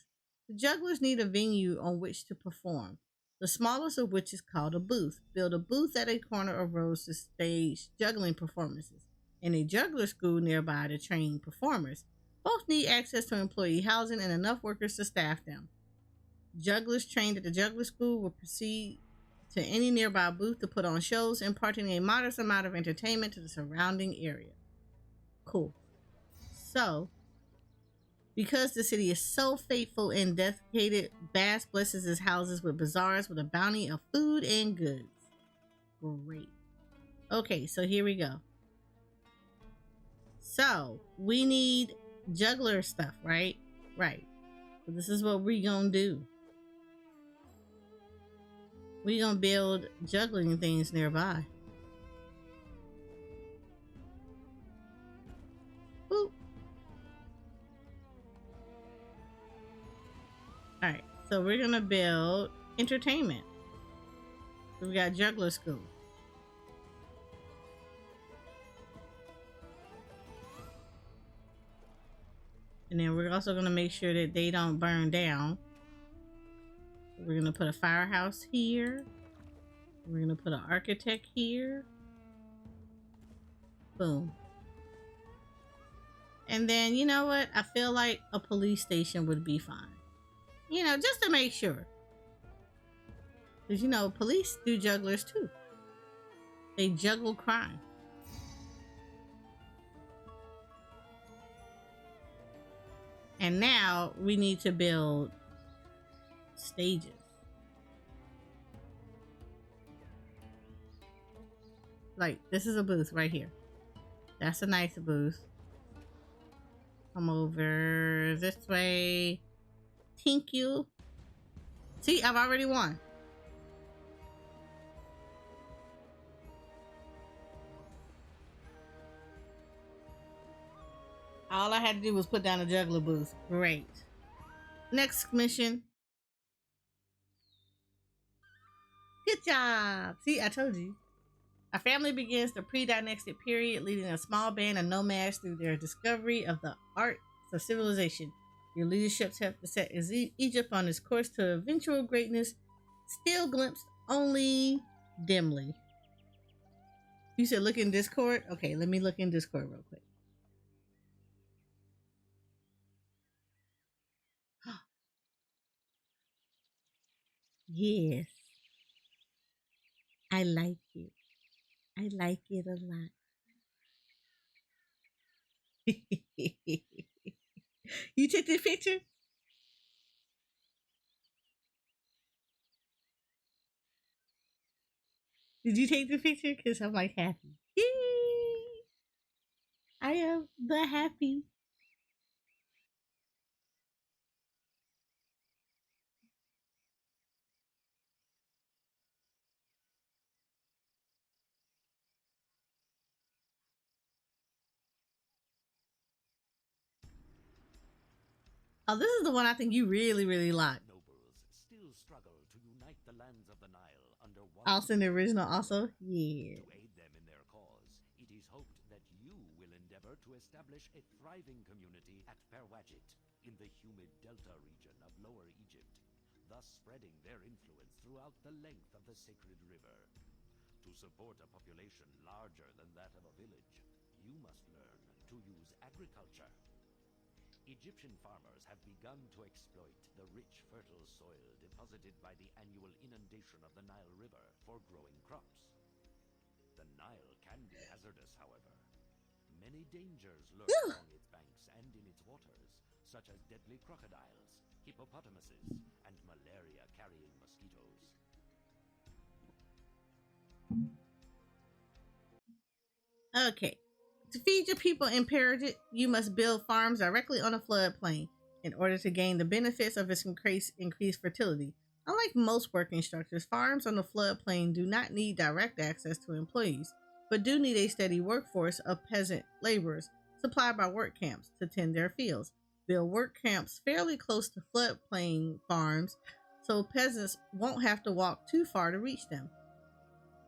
The jugglers need a venue on which to perform, the smallest of which is called a booth. Build a booth at a corner of roads to stage juggling performances, and a juggler school nearby to train performers. Both need access to employee housing and enough workers to staff them. Jugglers trained at the juggler school will proceed to any nearby booth to put on shows, imparting a modest amount of entertainment to the surrounding area. Cool. So, because the city is so faithful and dedicated, Bass blesses his houses with bazaars with a bounty of food and goods. Great. Okay, so here we go. So, we need juggler stuff, right? Right. So this is what we're gonna do. We're gonna build juggling things nearby. Boop. Alright, so we're gonna build entertainment. So we got juggler school. And then we're also going to make sure that they don't burn down. We're going to put a firehouse here. We're going to put an architect here. Boom. And then, you know what? I feel like a police station would be fine. You know, just to make sure. Because, you know, police do jugglers too. They juggle crime. And now we need to build stages. Like, this is a booth right here. That's a nice booth. Come over this way. Thank you. See, I've already won. All I had to do was put down a juggler booth. Great. Next mission. Good job. See, I told you. Our family begins the pre-dynastic period, leading a small band of nomads through their discovery of the arts of civilization. Your leadership helped to set Egypt on its course to eventual greatness, still glimpsed only dimly. You said look in Discord? Okay, let me look in Discord real quick. Yes, I like it. I like it a lot. You took the picture? Did you take the picture? Because I'm like happy. Yay! I am the happy. Oh, this is the one I think you really, really like. Nobles still struggle to unite the lands of the Nile under one. Also in the original, also? Yeah. To aid them in their cause, it is hoped that you will endeavor to establish a thriving community at Pharoah in the humid delta region of Lower Egypt, thus spreading their influence throughout the length of the sacred river. To support a population larger than that of a village, you must learn to use agriculture. Egyptian farmers have begun to exploit the rich, fertile soil deposited by the annual inundation of the Nile River for growing crops. The Nile can be hazardous, however. Many dangers lurk along its banks and in its waters, such as deadly crocodiles, hippopotamuses, and malaria-carrying mosquitoes. Okay. To feed your people in Paradise, you must build farms directly on a floodplain in order to gain the benefits of its increased fertility. Unlike most working structures, farms on the floodplain do not need direct access to employees, but do need a steady workforce of peasant laborers supplied by work camps to tend their fields. Build work camps fairly close to floodplain farms so peasants won't have to walk too far to reach them.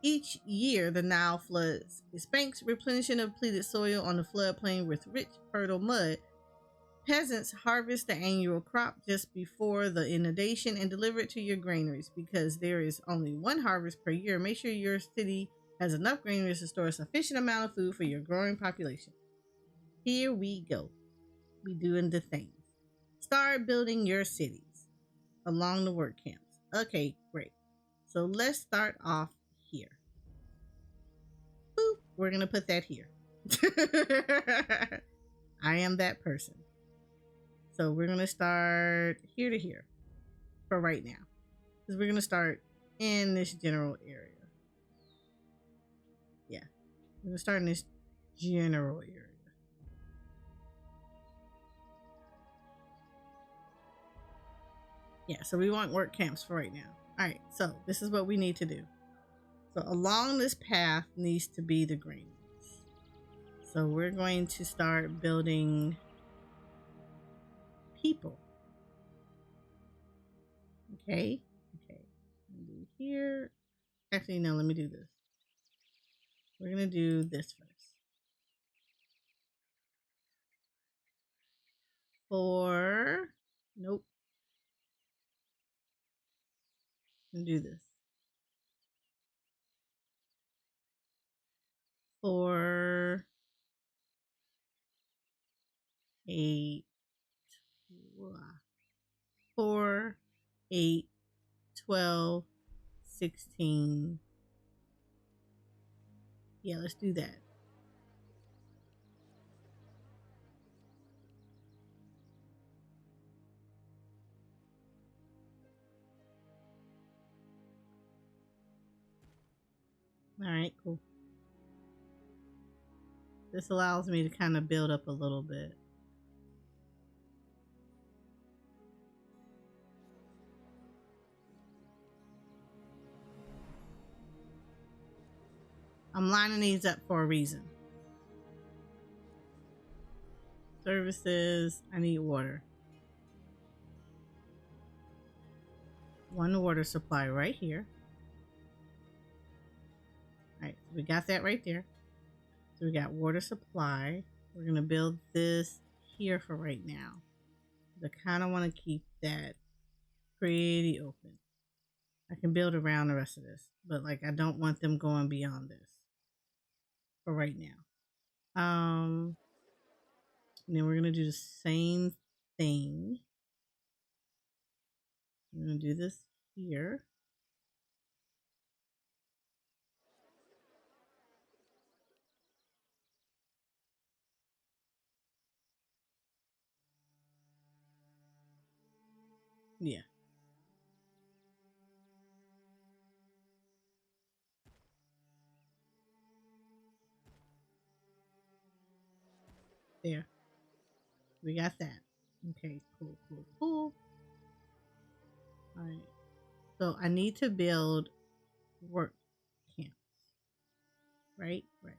Each year, the Nile floods its banks, replenishing the depleted soil on the floodplain with rich, fertile mud. Peasants harvest the annual crop just before the inundation and deliver it to your granaries. Because there is only one harvest per year, make sure your city has enough granaries to store a sufficient amount of food for your growing population. Here we go. We doing the things. Start building your cities along the work camps. Okay, great. So let's start off here. Boop. We're going to put that here. I am that person. So we're going to start here to here for right now. Because we're going to start in this general area. Yeah. We're going to start in this general area. Yeah, so we want work camps for right now. All right, so this is what we need to do. So along this path needs to be the granaries. So we're going to start building people. Okay. Do here. Actually, no, let me do this. We're going to do this first. 4. Nope. Do this. 4, 8, 4, 8, 12, 16. Yeah, let's do that. All right, cool. This allows me to kind of build up a little bit. I'm lining these up for a reason. Services, I need water. 1 water supply right here. All right, so we got that right there. So we got water supply. We're going to build this here for right now. I kind of want to keep that pretty open. I can build around the rest of this, but like I don't want them going beyond this for right now. And then we're gonna do the same thing. I'm gonna do this here. Yeah. There. We got that. Okay, cool, cool, cool. Alright. So I need to build work camps. Right? Right.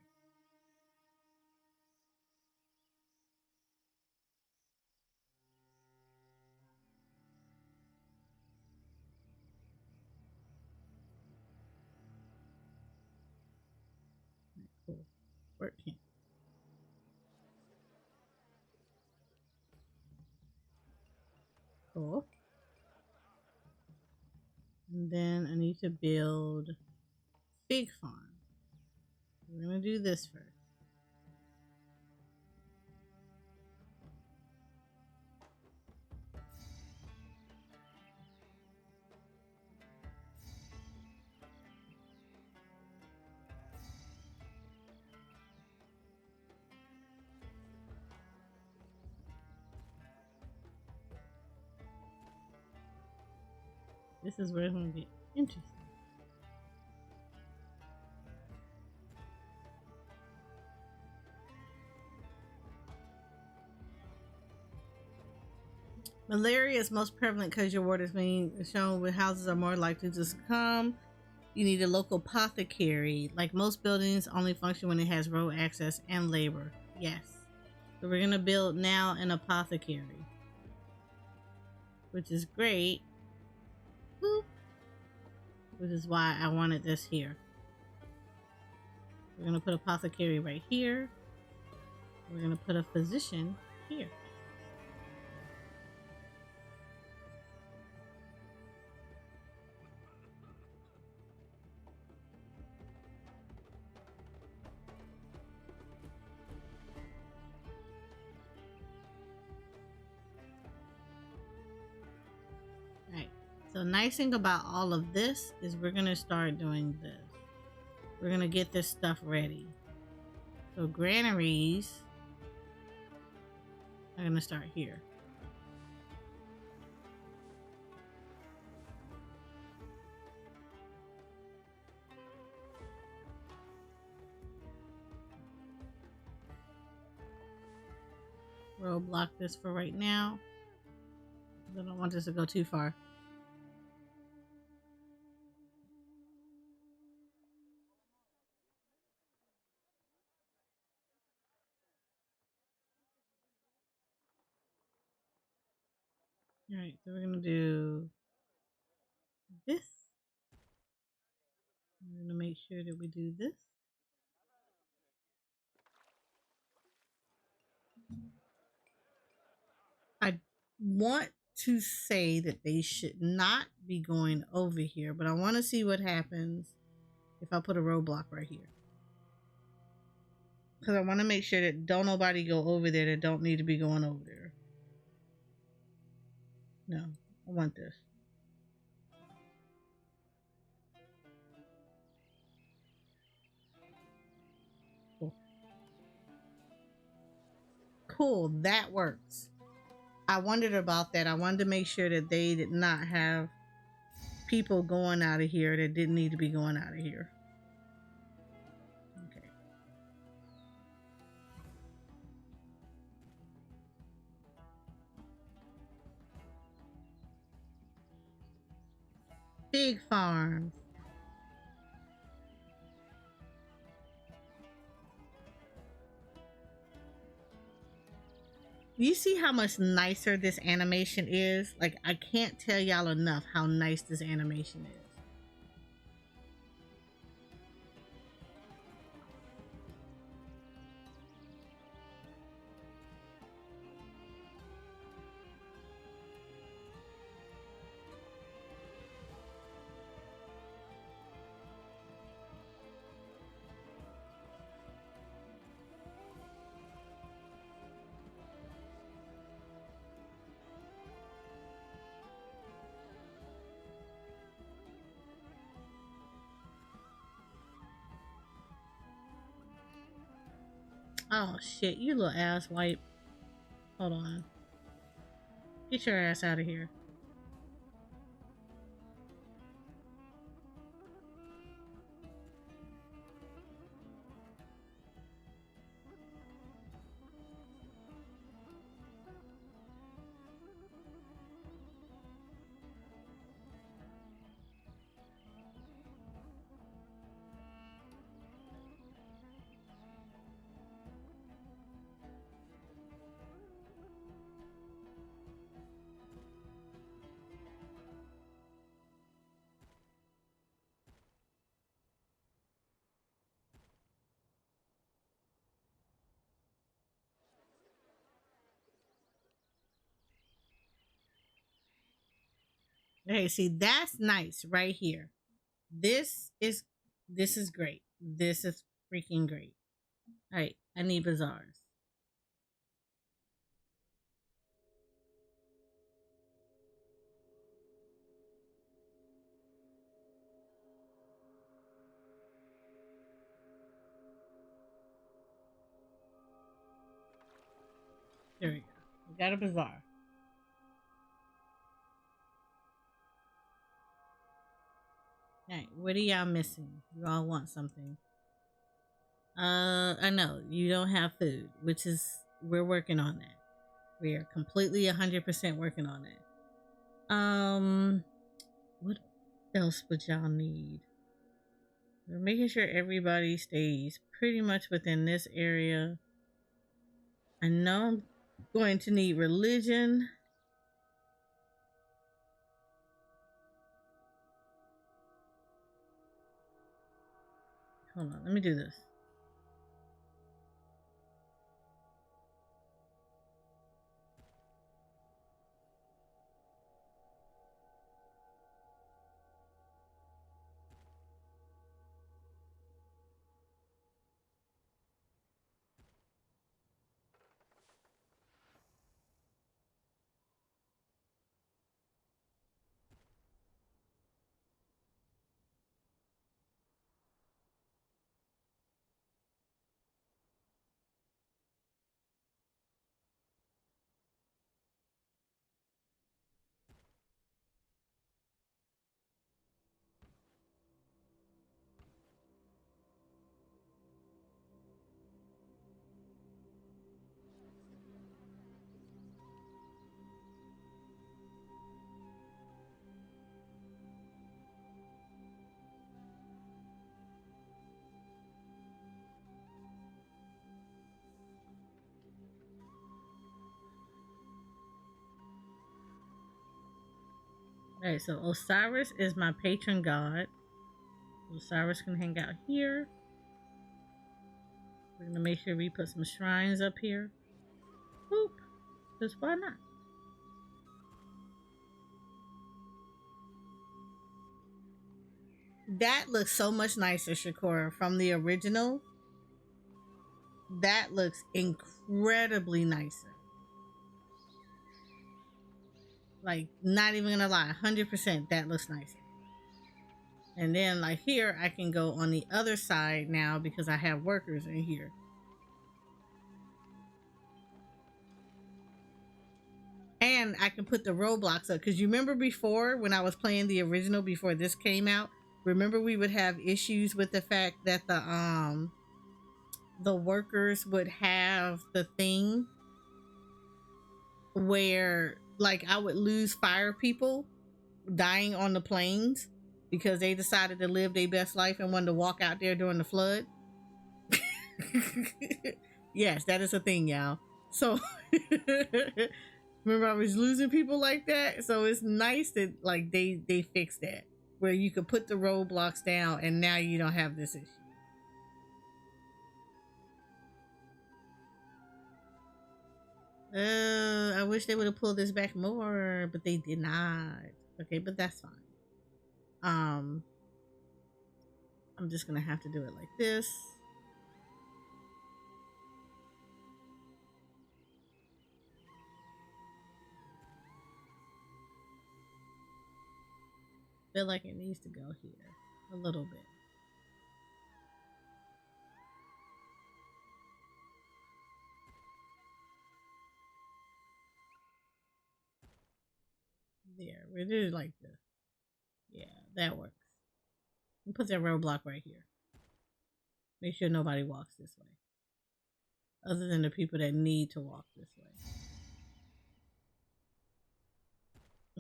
Right, cool. Work camp. Cool. And then I need to build fig farm. We're gonna do this first. This is where it's gonna get interesting. Malaria is most prevalent because your water is being shown with houses are more likely to succumb. You need a local apothecary. Like most buildings, only function when it has road access and labor. Yes. So we're gonna build now an apothecary, which is great. Boop. Which is why I wanted this here. We're gonna put apothecary right here. We're gonna put a physician here. Alright. So nice thing about all of this is we're gonna start doing this. We're gonna get this stuff ready. So granaries are gonna start here. Roadblock this for right now. I don't want this to go too far. Alright, so we're gonna do this, gonna make sure that we do this. I want to say that they should not be going over here, but I want to see what happens if I put a roadblock right here. Because I want to make sure that don't nobody go over there that don't need to be going over there. No, I want this. Cool. Cool, that works. I wondered about that. I wanted to make sure that they did not have people going out of here that didn't need to be going out of here. Okay. Big farms. You see how much nicer this animation is? Like, I can't tell y'all enough how nice this animation is. Oh shit, you little ass wipe. Hold on. Get your ass out of here. Okay, see, that's nice right here. This is this is great. This is freaking great. All right, I need bazaars. There we go. We got a bazaar. All right, what are y'all missing? You all want something. I know you don't have food, which is we're working on that. We are completely 100% working on that. What else would y'all need? We're making sure everybody stays pretty much within this area. I know I'm going to need religion. Hold on, let me do this. All right, so Osiris is my patron god. Osiris can hang out here. We're gonna make sure we put some shrines up here. Boop. Because why not? That looks so much nicer, Shakura, from the original. That looks incredibly nicer. Like, not even gonna lie, 100% that looks nicer. And then, like, here, I can go on the other side now because I have workers in here. And I can put the roadblocks up. Because you remember before, when I was playing the original before this came out, remember we would have issues with the fact that the workers would have the thing where, like, I would lose fire people dying on the plains because they decided to live their best life and wanted to walk out there during the flood. Yes, that is a thing, y'all. So remember I was losing people like that, so it's nice that like they fixed that where you could put the roadblocks down and now you don't have this issue. I wish they would have pulled this back more, but they did not. Okay, but that's fine. I'm just gonna have to do it like this. Feel like it needs to go here a little bit. There, we do it like this. Yeah, that works. And put that roadblock right here. Make sure nobody walks this way, other than the people that need to walk this way.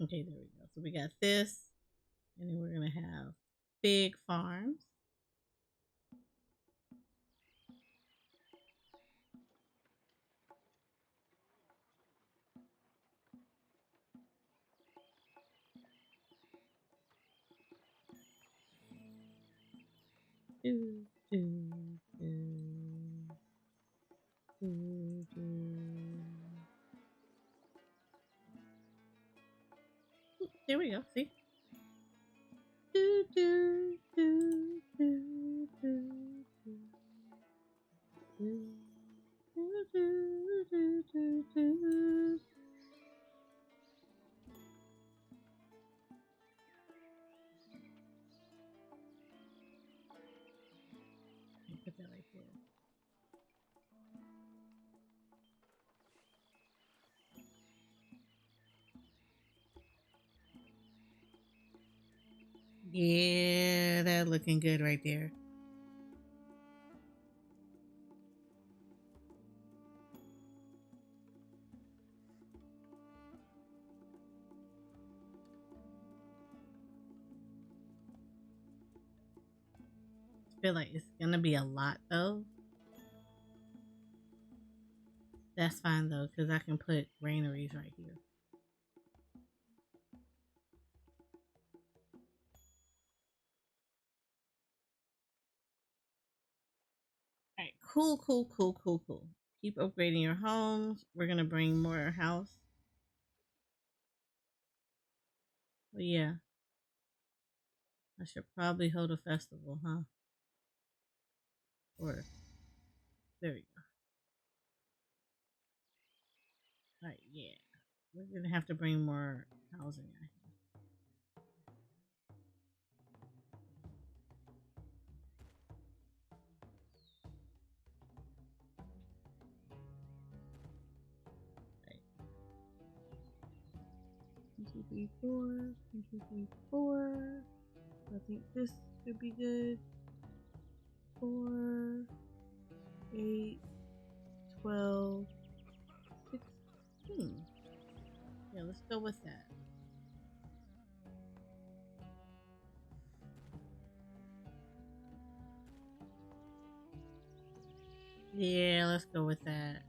Okay, there we go. So we got this, and then we're gonna have big farms. Do, do, do, do, do. There we go. See? Do, do, do, do, do, do, do, do, do, do, do. Put that right there. Yeah, that looking good right there. I feel like it's gonna be a lot though. That's fine though, because I can put granaries right here. Alright, cool, cool, cool, cool, cool. Keep upgrading your homes. We're gonna bring more house. But yeah. I should probably hold a festival, huh? Or there we go. Alright, yeah. We're gonna have to bring more housing in here. Right. 1, 2, 3, 4. 1, 2, 3, 4. I think this should be good. 4, 8, 12, 16. Yeah, let's go with that. Yeah, let's go with that.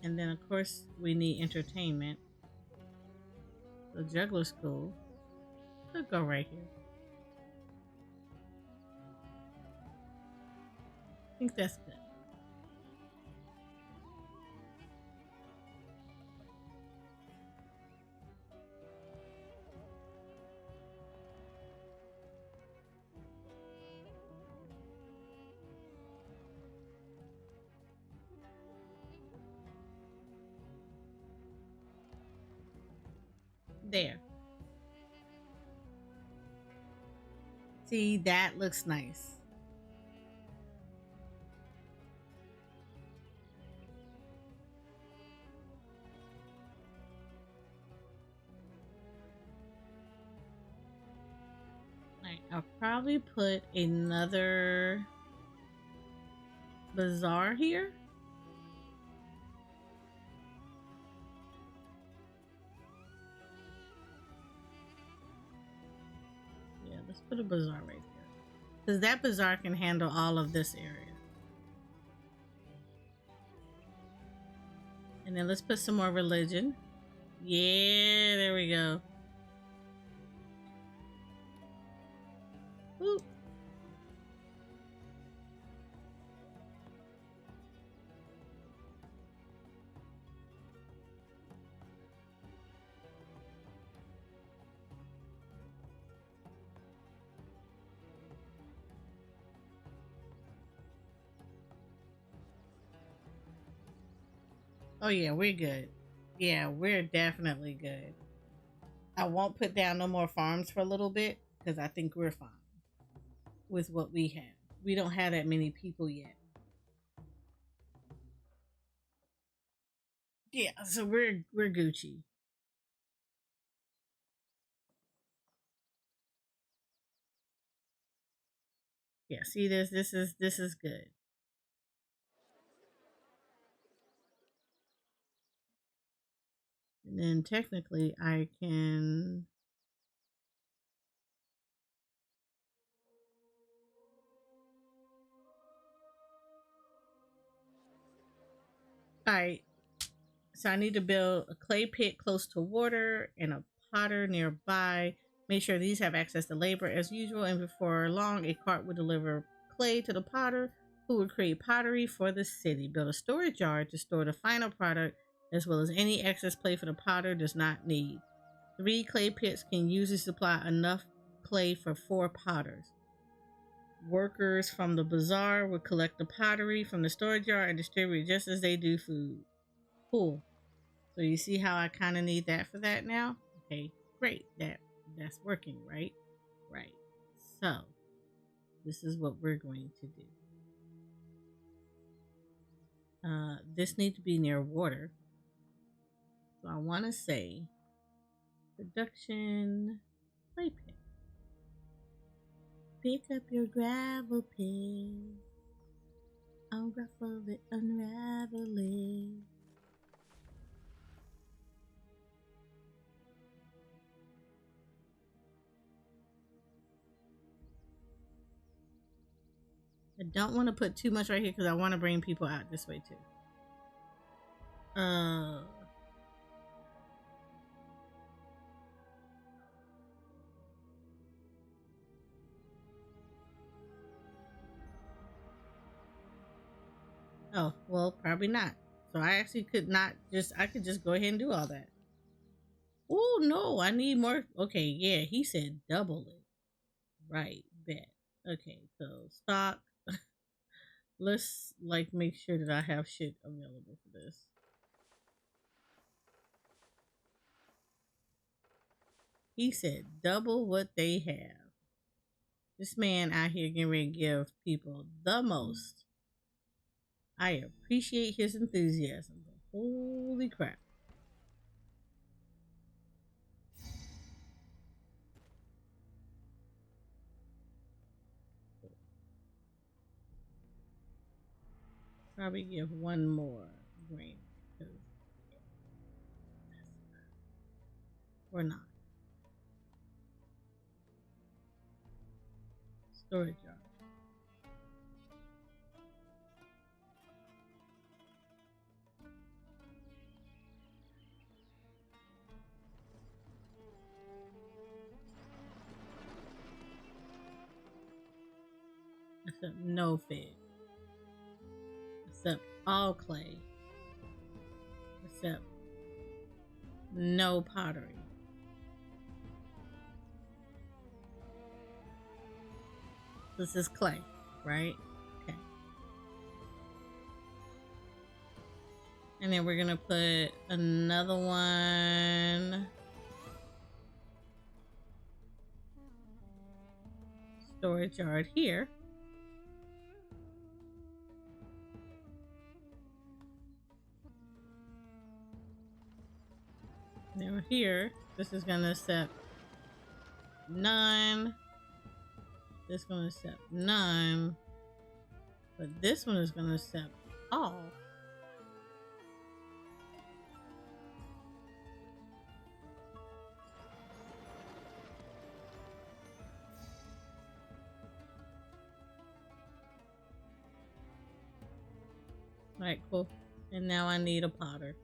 And then, of course, we need entertainment. The juggler school. Could go right here. I think that's good. There. See, that looks nice. Right, I'll probably put another bazaar here. Yeah, let's put a bazaar right there. Because that bazaar can handle all of this area. And then let's put some more religion. Yeah, there we go. Ooh. Oh yeah, we're good. Yeah, we're definitely good. I won't put down no more farms for a little bit because I think we're fine with what we have. We don't have that many people yet. Yeah, so we're Gucci. Yeah, see this? This is good. And then technically I can. Alright, so I need to build a clay pit close to water and a potter nearby. Make sure these have access to labor as usual, and before long, a cart will deliver clay to the potter, who will create pottery for the city. Build a storage yard to store the final product, as well as any excess clay for the potter does not need. 3 clay pits can usually supply enough clay for 4 potters. Workers from the bazaar would collect the pottery from the storage yard and distribute it just as they do food. Cool. So you see how I kind of need that for that now? Okay, great. That's working, right? Right. So this is what we're going to do. This needs to be near water. So I want to say production play pit. Pick up your gravel pit. Unruffle it, unravel it. I don't want to put too much right here because I want to bring people out this way too. Oh, well, probably not. So I actually could not just, I could just go ahead and do all that. Oh, no, I need more. Okay, yeah, he said double it. Right, bet. Okay, so stock. Let's like make sure that I have shit available for this. He said double what they have. This man out here getting ready to give people the most. I appreciate his enthusiasm. Holy crap. Probably give one more grain because or not. Storage yard. Except no fig. Except all clay. Except no pottery. This is clay, right? Okay. And then we're gonna put another one. Storage yard here. Now here, this is gonna accept none. This is gonna accept none. But this one is gonna accept all. Alright, cool. And now I need a potter.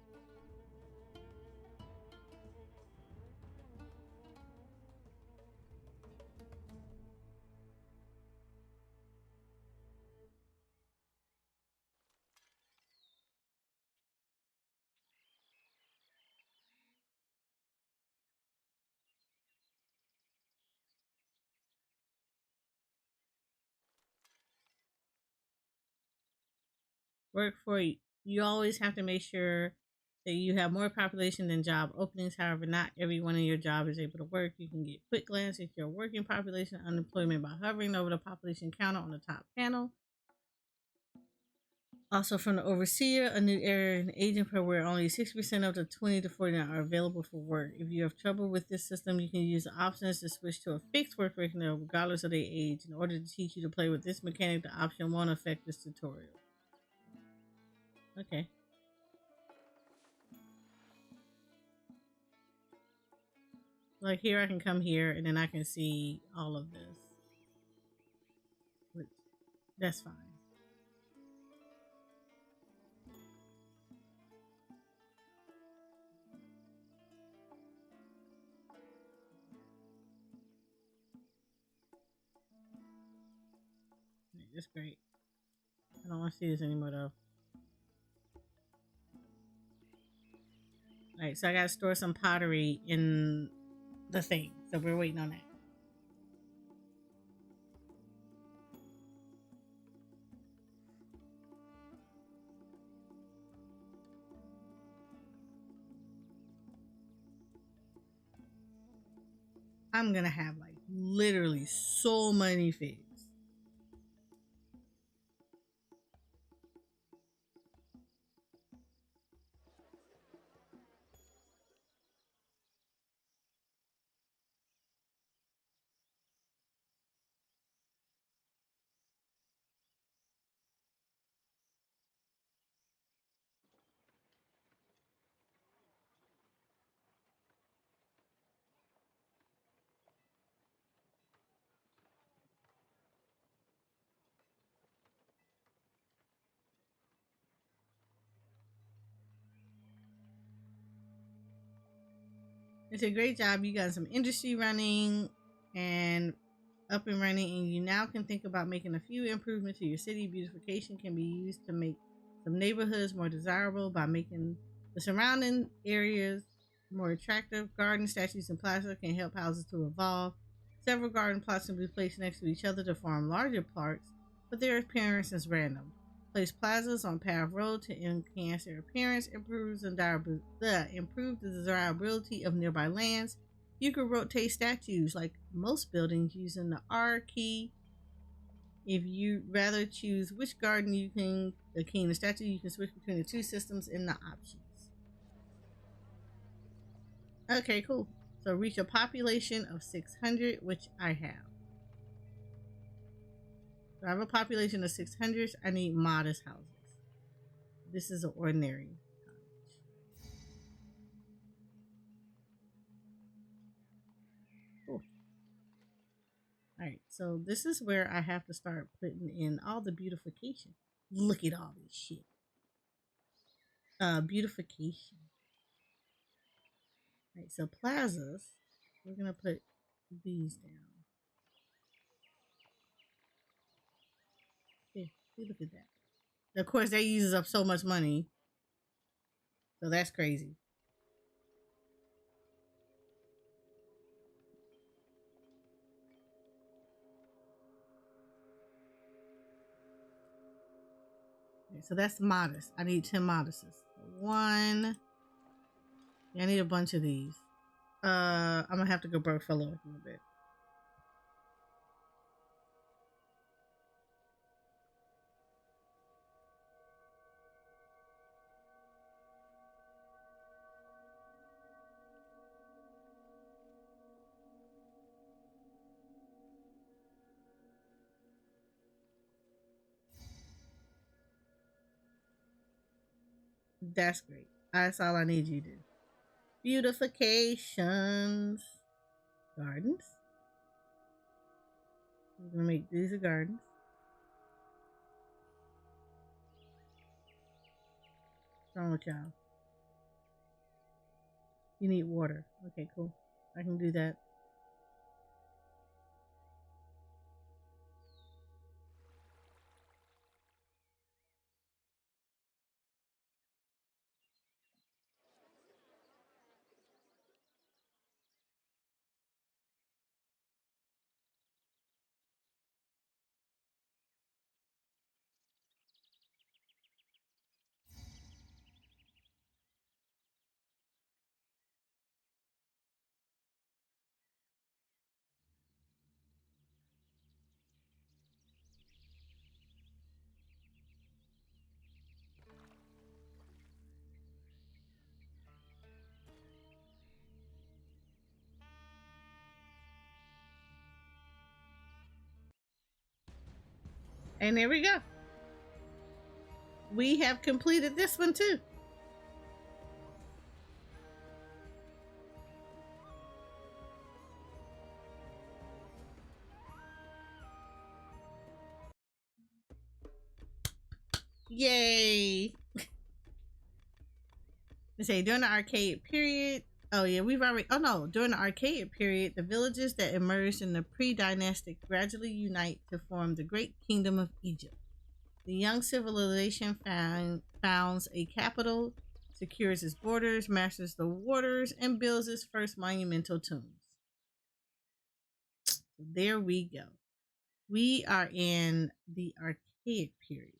Work for you. You always have to make sure that you have more population than job openings. However, not everyone in your job is able to work. You can get quick glance at your working population unemployment by hovering over the population counter on the top panel. Also, from the overseer, a new area and agent per where only 6% of the 20 to 49 are available for work. If you have trouble with this system, you can use the options to switch to a fixed work reckoner regardless of their age. In order to teach you to play with this mechanic, the option won't affect this tutorial. Okay. Like here, I can come here and then I can see all of this. Which, that's fine. It's great. I don't want to see this anymore though. Alright, so I gotta store some pottery in the thing. So we're waiting on that. I'm gonna have like literally so many figs. It's a great job. You got some industry running and up and running, and you now can think about making a few improvements to your city. Beautification can be used to make some neighborhoods more desirable by making the surrounding areas more attractive. Garden statues and plaza can help houses to evolve. Several garden plots can be placed next to each other to form larger parks, but their appearance is random. Place plazas on paved road to enhance their appearance, improve the desirability of nearby lands. You can rotate statues like most buildings using the R key. If you rather choose which garden you can king the statue, you can switch between the two systems in the options. Okay, cool. So reach a population of 600, which I have. So I have a population of 600. I need modest houses. This is an ordinary cottage. Cool. Alright, so this is where I have to start putting in all the beautification. Look at all this shit. Beautification. Alright, so plazas, we're gonna put these down. See, look at that. Of course, that uses up so much money, so that's crazy. Okay, so that's modest. I need 10 modestes. One. Yeah, I need a bunch of these. I'm gonna have to go broke for a little bit. That's great. That's all I need you to do. Beautifications. Gardens. We're gonna make these a gardens. What's wrong with y'all? You need water. Okay, cool. I can do that. And there we go. We have completed this one too. Yay! They say during the archaic period. Oh yeah, we've already. Oh no, during the archaic period, the villages that emerged in the pre-dynastic gradually unite to form the great kingdom of Egypt. The young civilization founds a capital, secures its borders, masters the waters, and builds its first monumental tombs. So there we go. We are in the archaic period.